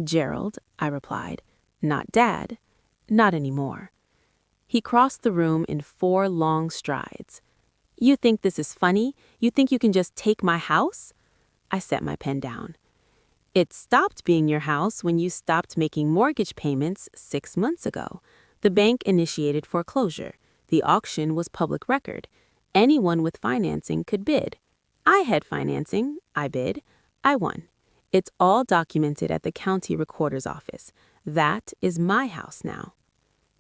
"Gerald," I replied. "Not Dad. Not anymore." He crossed the room in 4 long strides. "You think this is funny? You think you can just take my house?" I set my pen down. "It stopped being your house when you stopped making mortgage payments 6 months ago. The bank initiated foreclosure. The auction was public record. Anyone with financing could bid. I had financing. I bid. I won. It's all documented at the county recorder's office. That is my house now."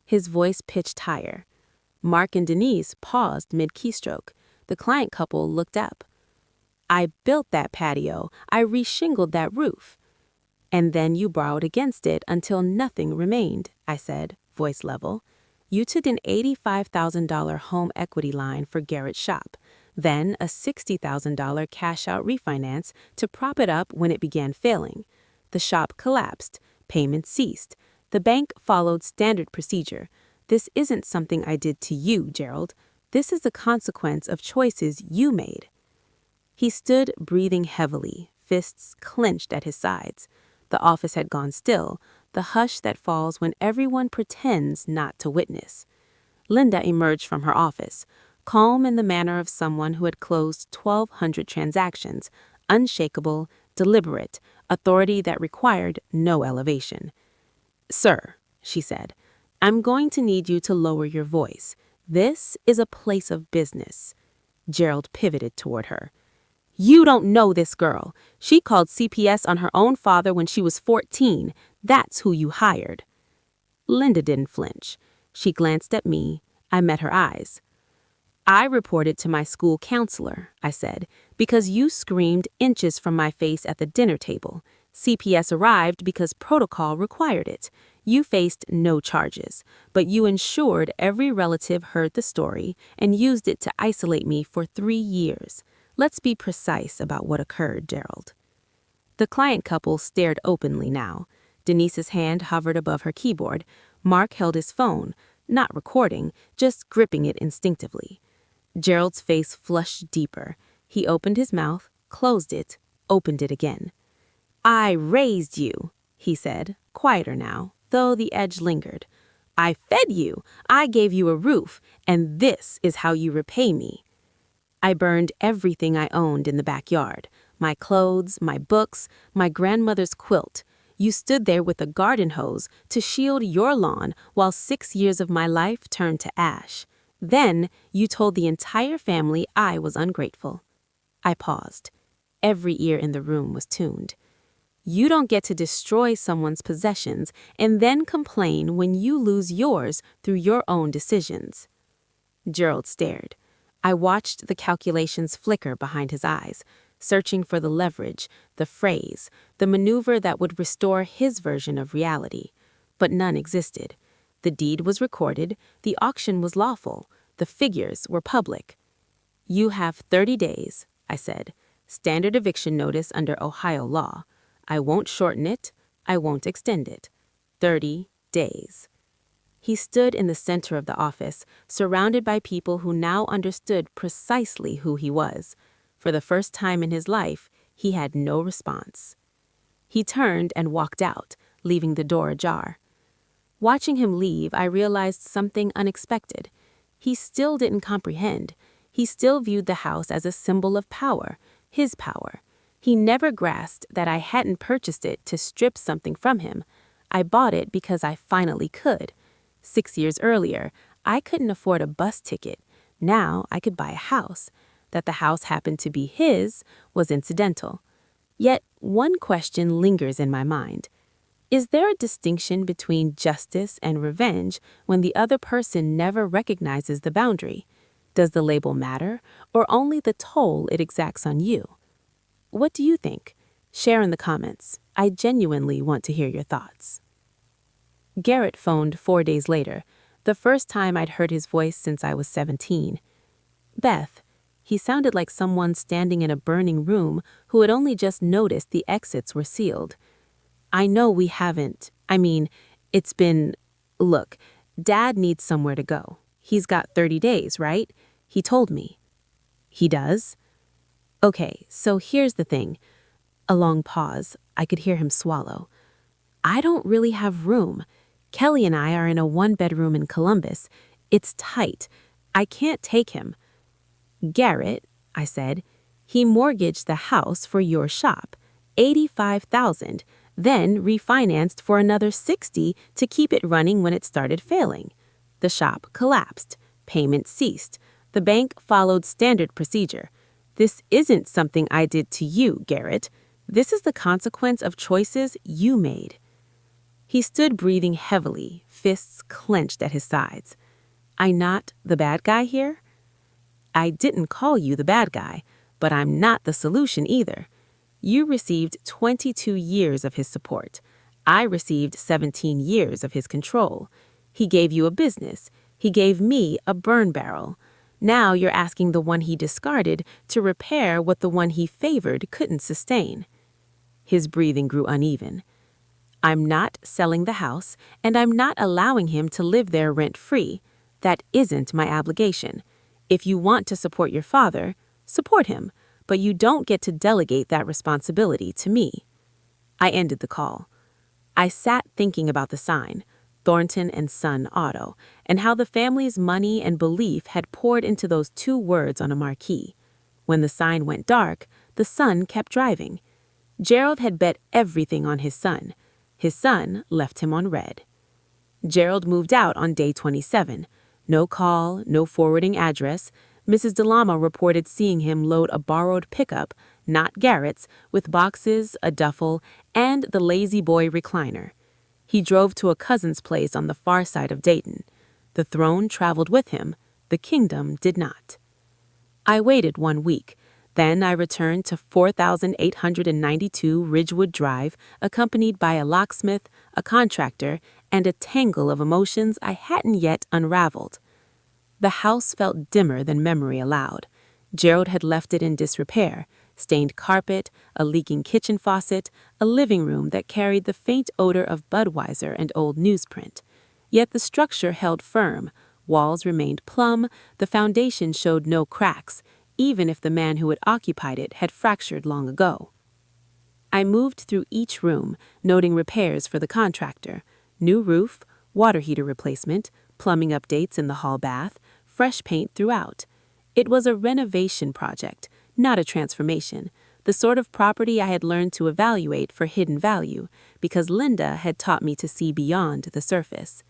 His voice pitched higher. Mark and Denise paused mid-keystroke. The client couple looked up. I built that patio. I reshingled that roof. And then you borrowed against it until nothing remained, I said, voice level. You took an $85,000 home equity line for Garrett's shop, then a $60,000 cash-out refinance to prop it up when it began failing. The shop collapsed. Payments ceased. The bank followed standard procedure. This isn't something I did to you, Gerald. This is the consequence of choices you made. He stood breathing heavily, fists clenched at his sides. The office had gone still, the hush that falls when everyone pretends not to witness. Linda emerged from her office, calm in the manner of someone who had closed 1,200 transactions, unshakable, deliberate, authority that required no elevation. Sir, she said, I'm going to need you to lower your voice. This is a place of business. Gerald pivoted toward her. You don't know this girl. She called CPS on her own father when she was 14. That's who you hired. Linda didn't flinch. She glanced at me. I met her eyes. I reported to my school counselor, I said, because you screamed inches from my face at the dinner table. CPS arrived because protocol required it. You faced no charges, but you ensured every relative heard the story and used it to isolate me for 3 years. Let's be precise about what occurred, Gerald. The client couple stared openly now. Denise's hand hovered above her keyboard. Mark held his phone, not recording, just gripping it instinctively. Gerald's face flushed deeper. He opened his mouth, closed it, opened it again. I raised you, he said, quieter now, though the edge lingered. I fed you. I gave you a roof, and this is how you repay me. I burned everything I owned in the backyard. My clothes, my books, my grandmother's quilt. You stood there with a garden hose to shield your lawn while 6 years of my life turned to ash. Then you told the entire family I was ungrateful. I paused. Every ear in the room was tuned. You don't get to destroy someone's possessions and then complain when you lose yours through your own decisions. Gerald stared. I watched the calculations flicker behind his eyes, searching for the leverage, the phrase, the maneuver that would restore his version of reality. But none existed. The deed was recorded, the auction was lawful, the figures were public. You have 30 days, I said. Standard eviction notice under Ohio law. I won't shorten it, I won't extend it. 30 days. He stood in the center of the office, surrounded by people who now understood precisely who he was. For the first time in his life, he had no response. He turned and walked out, leaving the door ajar. Watching him leave, I realized something unexpected. He still didn't comprehend. He still viewed the house as a symbol of power, his power. He never grasped that I hadn't purchased it to strip something from him. I bought it because I finally could. 6 years earlier, I couldn't afford a bus ticket. Now I could buy a house. That the house happened to be his was incidental. Yet one question lingers in my mind. Is there a distinction between justice and revenge when the other person never recognizes the boundary? Does the label matter, or only the toll it exacts on you? What do you think? Share in the comments. I genuinely want to hear your thoughts. Garrett phoned 4 days later, the first time I'd heard his voice since I was 17. Beth. He sounded like someone standing in a burning room who had only just noticed the exits were sealed. I know we haven't. It's been... Look, Dad needs somewhere to go. He's got 30 days, right? He told me. He does? Okay, so here's the thing. A long pause. I could hear him swallow. I don't really have room. Kelly and I are in a 1-bedroom in Columbus. It's tight. I can't take him. Garrett, I said, he mortgaged the house for your shop, $85,000, then refinanced for another $60,000 to keep it running when it started failing. The shop collapsed. Payment ceased. The bank followed standard procedure. This isn't something I did to you, Garrett. This is the consequence of choices you made. He stood breathing heavily, fists clenched at his sides. I not the bad guy here? I didn't call you the bad guy, but I'm not the solution either. You received 22 years of his support. I received 17 years of his control. He gave you a business. He gave me a burn barrel. Now you're asking the one he discarded to repair what the one he favored couldn't sustain. His breathing grew uneven. I'm not selling the house, and I'm not allowing him to live there rent-free. That isn't my obligation. If you want to support your father, support him, but you don't get to delegate that responsibility to me. I ended the call. I sat thinking about the sign, Thornton and Son Auto, and how the family's money and belief had poured into those two words on a marquee. When the sign went dark, the son kept driving. Gerald had bet everything on his son. His son left him on red. Gerald moved out on day 27. No call, no forwarding address. Mrs. DeLama reported seeing him load a borrowed pickup, not Garrett's, with boxes, a duffel, and the Lazy Boy recliner. He drove to a cousin's place on the far side of Dayton. The throne traveled with him. The kingdom did not. I waited 1 week. Then I returned to 4892 Ridgewood Drive, accompanied by a locksmith, a contractor, and a tangle of emotions I hadn't yet unraveled. The house felt dimmer than memory allowed. Gerald had left it in disrepair, stained carpet, a leaking kitchen faucet, a living room that carried the faint odor of Budweiser and old newsprint. Yet the structure held firm. Walls remained plumb, the foundation showed no cracks, even if the man who had occupied it had fractured long ago. I moved through each room, noting repairs for the contractor: new roof, water heater replacement, plumbing updates in the hall bath, fresh paint throughout. It was a renovation project, not a transformation, the sort of property I had learned to evaluate for hidden value, because Linda had taught me to see beyond the surface.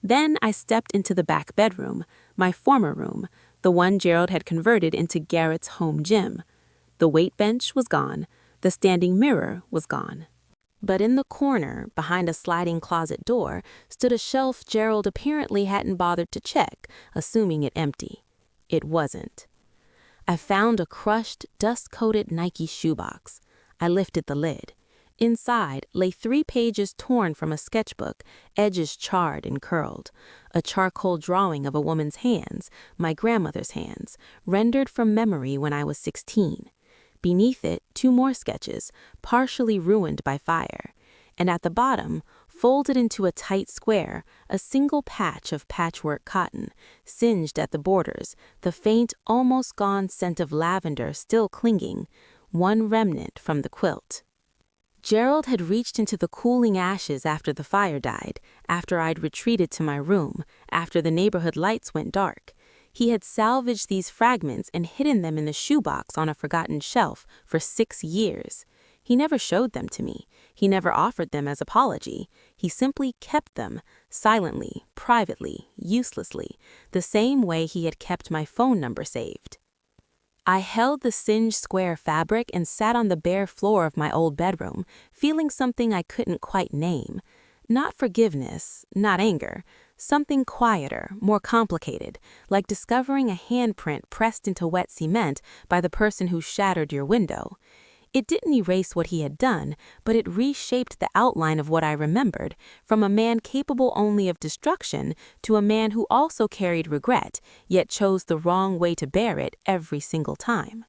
Then I stepped into the back bedroom, my former room, the one Gerald had converted into Garrett's home gym. The weight bench was gone. The standing mirror was gone. But in the corner, behind a sliding closet door, stood a shelf Gerald apparently hadn't bothered to check, assuming it empty. It wasn't. I found a crushed, dust-coated Nike shoebox. I lifted the lid. Inside lay 3 pages torn from a sketchbook, edges charred and curled. A charcoal drawing of a woman's hands, my grandmother's hands, rendered from memory when I was 16. Beneath it, 2 more sketches, partially ruined by fire. And at the bottom, folded into a tight square, a single patch of patchwork cotton, singed at the borders, the faint, almost gone scent of lavender still clinging, one remnant from the quilt. Gerald had reached into the cooling ashes after the fire died, after I'd retreated to my room, after the neighborhood lights went dark. He had salvaged these fragments and hidden them in the shoebox on a forgotten shelf for 6 years. He never showed them to me. He never offered them as apology. He simply kept them, silently, privately, uselessly, the same way he had kept my phone number saved. I held the singed square fabric and sat on the bare floor of my old bedroom, feeling something I couldn't quite name. Not forgiveness, not anger. Something quieter, more complicated, like discovering a handprint pressed into wet cement by the person who shattered your window. It didn't erase what he had done, but it reshaped the outline of what I remembered, from a man capable only of destruction to a man who also carried regret, yet chose the wrong way to bear it every single time.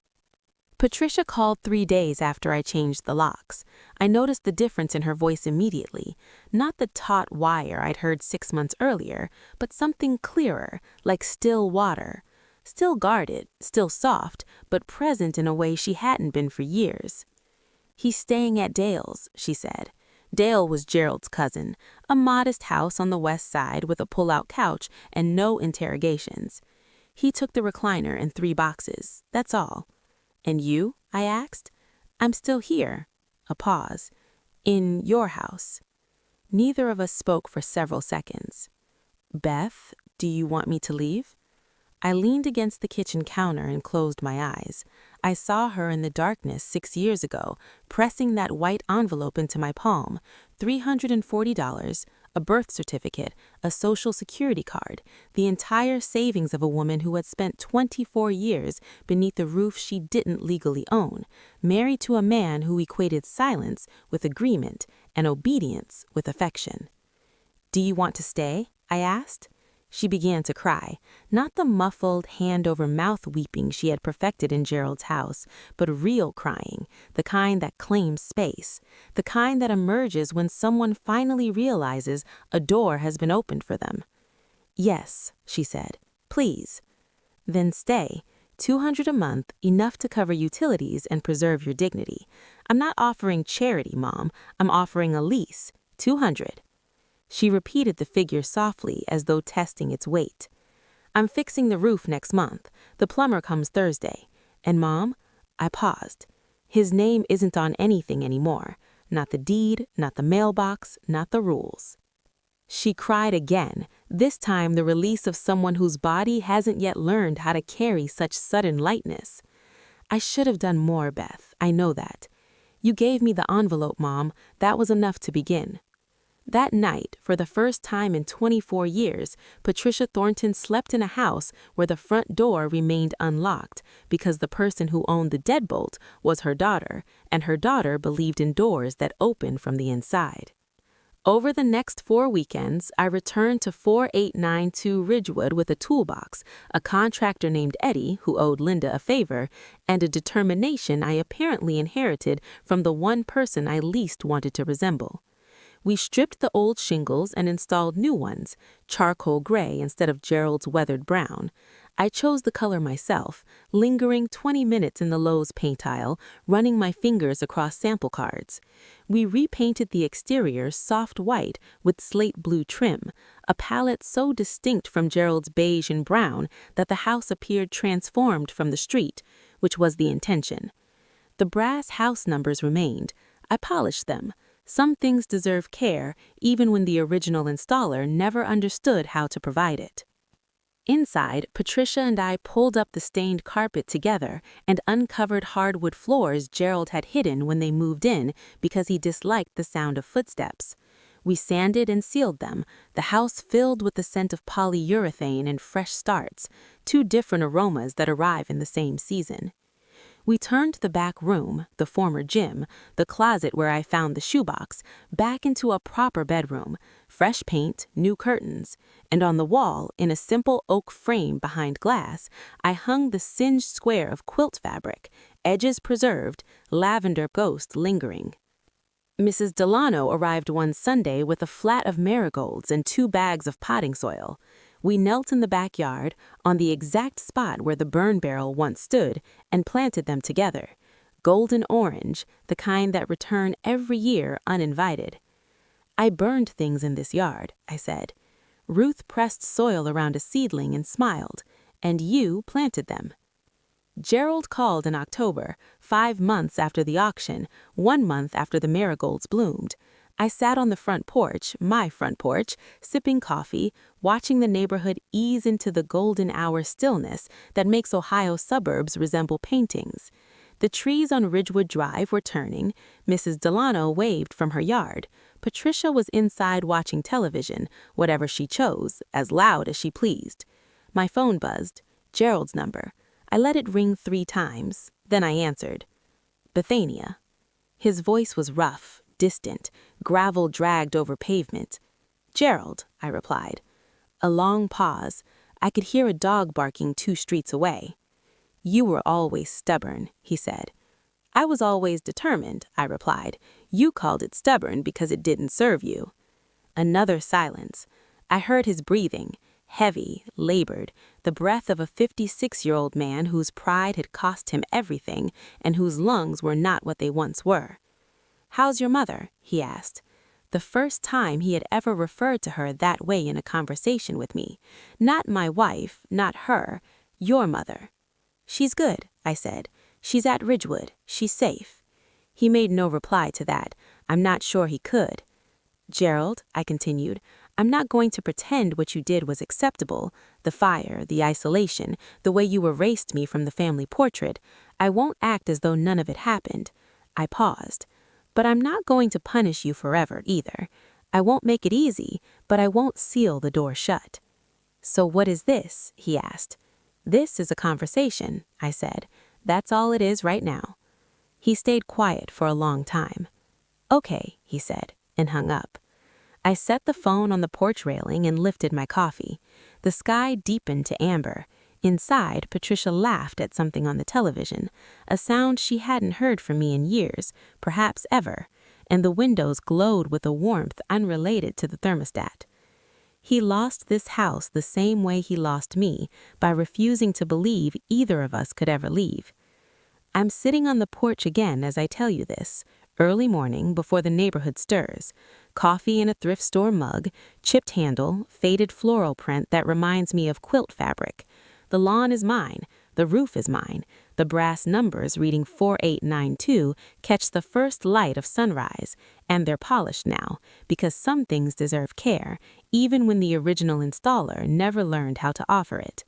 Patricia called 3 days after I changed the locks. I noticed the difference in her voice immediately. Not the taut wire I'd heard 6 months earlier, but something clearer, like still water. Still guarded, still soft, but present in a way she hadn't been for years. "He's staying at Dale's," she said. Dale was Gerald's cousin, a modest house on the west side with a pull-out couch and no interrogations. He took the recliner and 3 boxes, that's all. "And you?" I asked. "I'm still here." A pause. "In your house." Neither of us spoke for several seconds. "Beth, do you want me to leave?" I leaned against the kitchen counter and closed my eyes. I saw her in the darkness 6 years ago, pressing that white envelope into my palm, $340, a birth certificate, a social security card, the entire savings of a woman who had spent 24 years beneath a roof she didn't legally own, married to a man who equated silence with agreement and obedience with affection. "Do you want to stay?" I asked. She began to cry, not the muffled, hand-over-mouth weeping she had perfected in Gerald's house, but real crying, the kind that claims space, the kind that emerges when someone finally realizes a door has been opened for them. "Yes," she said, "please." "Then stay. $200 a month, enough to cover utilities and preserve your dignity. I'm not offering charity, Mom. I'm offering a lease. $200. She repeated the figure softly as though testing its weight. "I'm fixing the roof next month. The plumber comes Thursday. And Mom," I paused. "His name isn't on anything anymore. Not the deed, not the mailbox, not the rules." She cried again, this time the release of someone whose body hasn't yet learned how to carry such sudden lightness. "I should have done more, Beth. I know that. You gave me the envelope, Mom. That was enough to begin." That night, for the first time in 24 years, Patricia Thornton slept in a house where the front door remained unlocked because the person who owned the deadbolt was her daughter, and her daughter believed in doors that open from the inside. Over the next 4 weekends, I returned to 4892 Ridgewood with a toolbox, a contractor named Eddie who owed Linda a favor, and a determination I apparently inherited from the one person I least wanted to resemble. We stripped the old shingles and installed new ones, charcoal gray instead of Gerald's weathered brown. I chose the color myself, lingering 20 minutes in the Lowe's paint aisle, running my fingers across sample cards. We repainted the exterior soft white with slate blue trim, a palette so distinct from Gerald's beige and brown that the house appeared transformed from the street, which was the intention. The brass house numbers remained. I polished them. Some things deserve care, even when the original installer never understood how to provide it. Inside, Patricia and I pulled up the stained carpet together and uncovered hardwood floors Gerald had hidden when they moved in because he disliked the sound of footsteps. We sanded and sealed them, the house filled with the scent of polyurethane and fresh starts, 2 different aromas that arrive in the same season. We turned the back room, the former gym, the closet where I found the shoebox, back into a proper bedroom, fresh paint, new curtains, and on the wall, in a simple oak frame behind glass, I hung the singed square of quilt fabric, edges preserved, lavender ghost lingering. Mrs. Delano arrived one Sunday with a flat of marigolds and 2 bags of potting soil. We knelt in the backyard, on the exact spot where the burn barrel once stood, and planted them together. Golden orange, the kind that return every year uninvited. "I burned things in this yard," I said. Ruth pressed soil around a seedling and smiled. "And you planted them." Gerald called in October, 5 months after the auction, 1 month after the marigolds bloomed. I sat on the front porch, my front porch, sipping coffee, watching the neighborhood ease into the golden hour stillness that makes Ohio suburbs resemble paintings. The trees on Ridgewood Drive were turning. Mrs. Delano waved from her yard. Patricia was inside watching television, whatever she chose, as loud as she pleased. My phone buzzed. Gerald's number. I let it ring 3 times. Then I answered. "Bethania." His voice was rough, distant, gravel dragged over pavement. "Gerald," I replied. A long pause. I could hear a dog barking 2 streets away. "You were always stubborn," he said. "I was always determined," I replied. "You called it stubborn because it didn't serve you." Another silence. I heard his breathing, heavy, labored, the breath of a 56-year-old man whose pride had cost him everything and whose lungs were not what they once were. "How's your mother?" he asked. The first time he had ever referred to her that way in a conversation with me. Not my wife, not her, your mother. "She's good," I said. "She's at Ridgewood. She's safe." He made no reply to that. I'm not sure he could. "Gerald," I continued, "I'm not going to pretend what you did was acceptable. The fire, the isolation, the way you erased me from the family portrait. I won't act as though none of it happened." I paused. "But I'm not going to punish you forever, either. I won't make it easy, but I won't seal the door shut." "So what is this?" he asked. "This is a conversation," I said. "That's all it is right now." He stayed quiet for a long time. "Okay," he said, and hung up. I set the phone on the porch railing and lifted my coffee. The sky deepened to amber. Inside, Patricia laughed at something on the television, a sound she hadn't heard from me in years, perhaps ever, and the windows glowed with a warmth unrelated to the thermostat. He lost this house the same way he lost me, by refusing to believe either of us could ever leave. I'm sitting on the porch again as I tell you this, early morning before the neighborhood stirs. Coffee in a thrift store mug, chipped handle, faded floral print that reminds me of quilt fabric. The lawn is mine, the roof is mine. The brass numbers reading 4892 catch the first light of sunrise, and they're polished now, because some things deserve care, even when the original installer never learned how to offer it.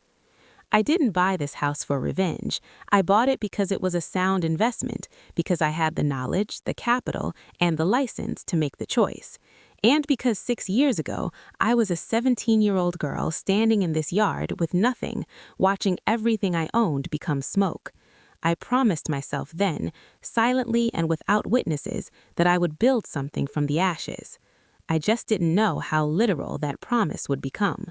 I didn't buy this house for revenge. I bought it because it was a sound investment, because I had the knowledge, the capital, and the license to make the choice. And because 6 years ago, I was a 17-year-old girl standing in this yard with nothing, watching everything I owned become smoke. I promised myself then, silently and without witnesses, that I would build something from the ashes. I just didn't know how literal that promise would become.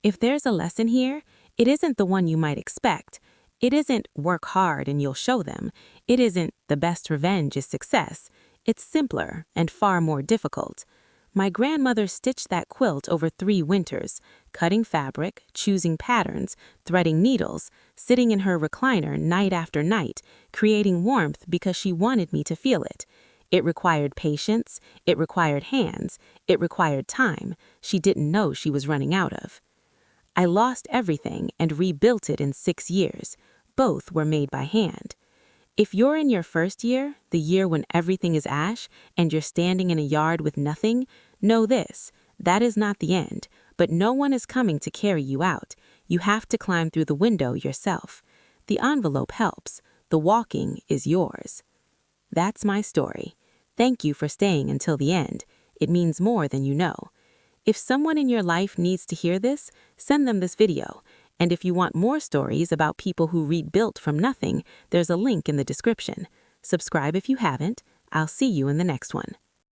If there's a lesson here, it isn't the one you might expect. It isn't work hard and you'll show them. It isn't the best revenge is success. It's simpler and far more difficult. My grandmother stitched that quilt over 3 winters, cutting fabric, choosing patterns, threading needles, sitting in her recliner night after night, creating warmth because she wanted me to feel it. It required patience, it required hands, it required time she didn't know she was running out of. I lost everything and rebuilt it in 6 years. Both were made by hand. If you're in your first year, the year when everything is ash, and you're standing in a yard with nothing, know this: that is not the end, but no one is coming to carry you out. You have to climb through the window yourself. The envelope helps. The walking is yours. That's my story. Thank you for staying until the end. It means more than you know. If someone in your life needs to hear this, send them this video. And if you want more stories about people who rebuilt from nothing, there's a link in the description. Subscribe if you haven't. I'll see you in the next one.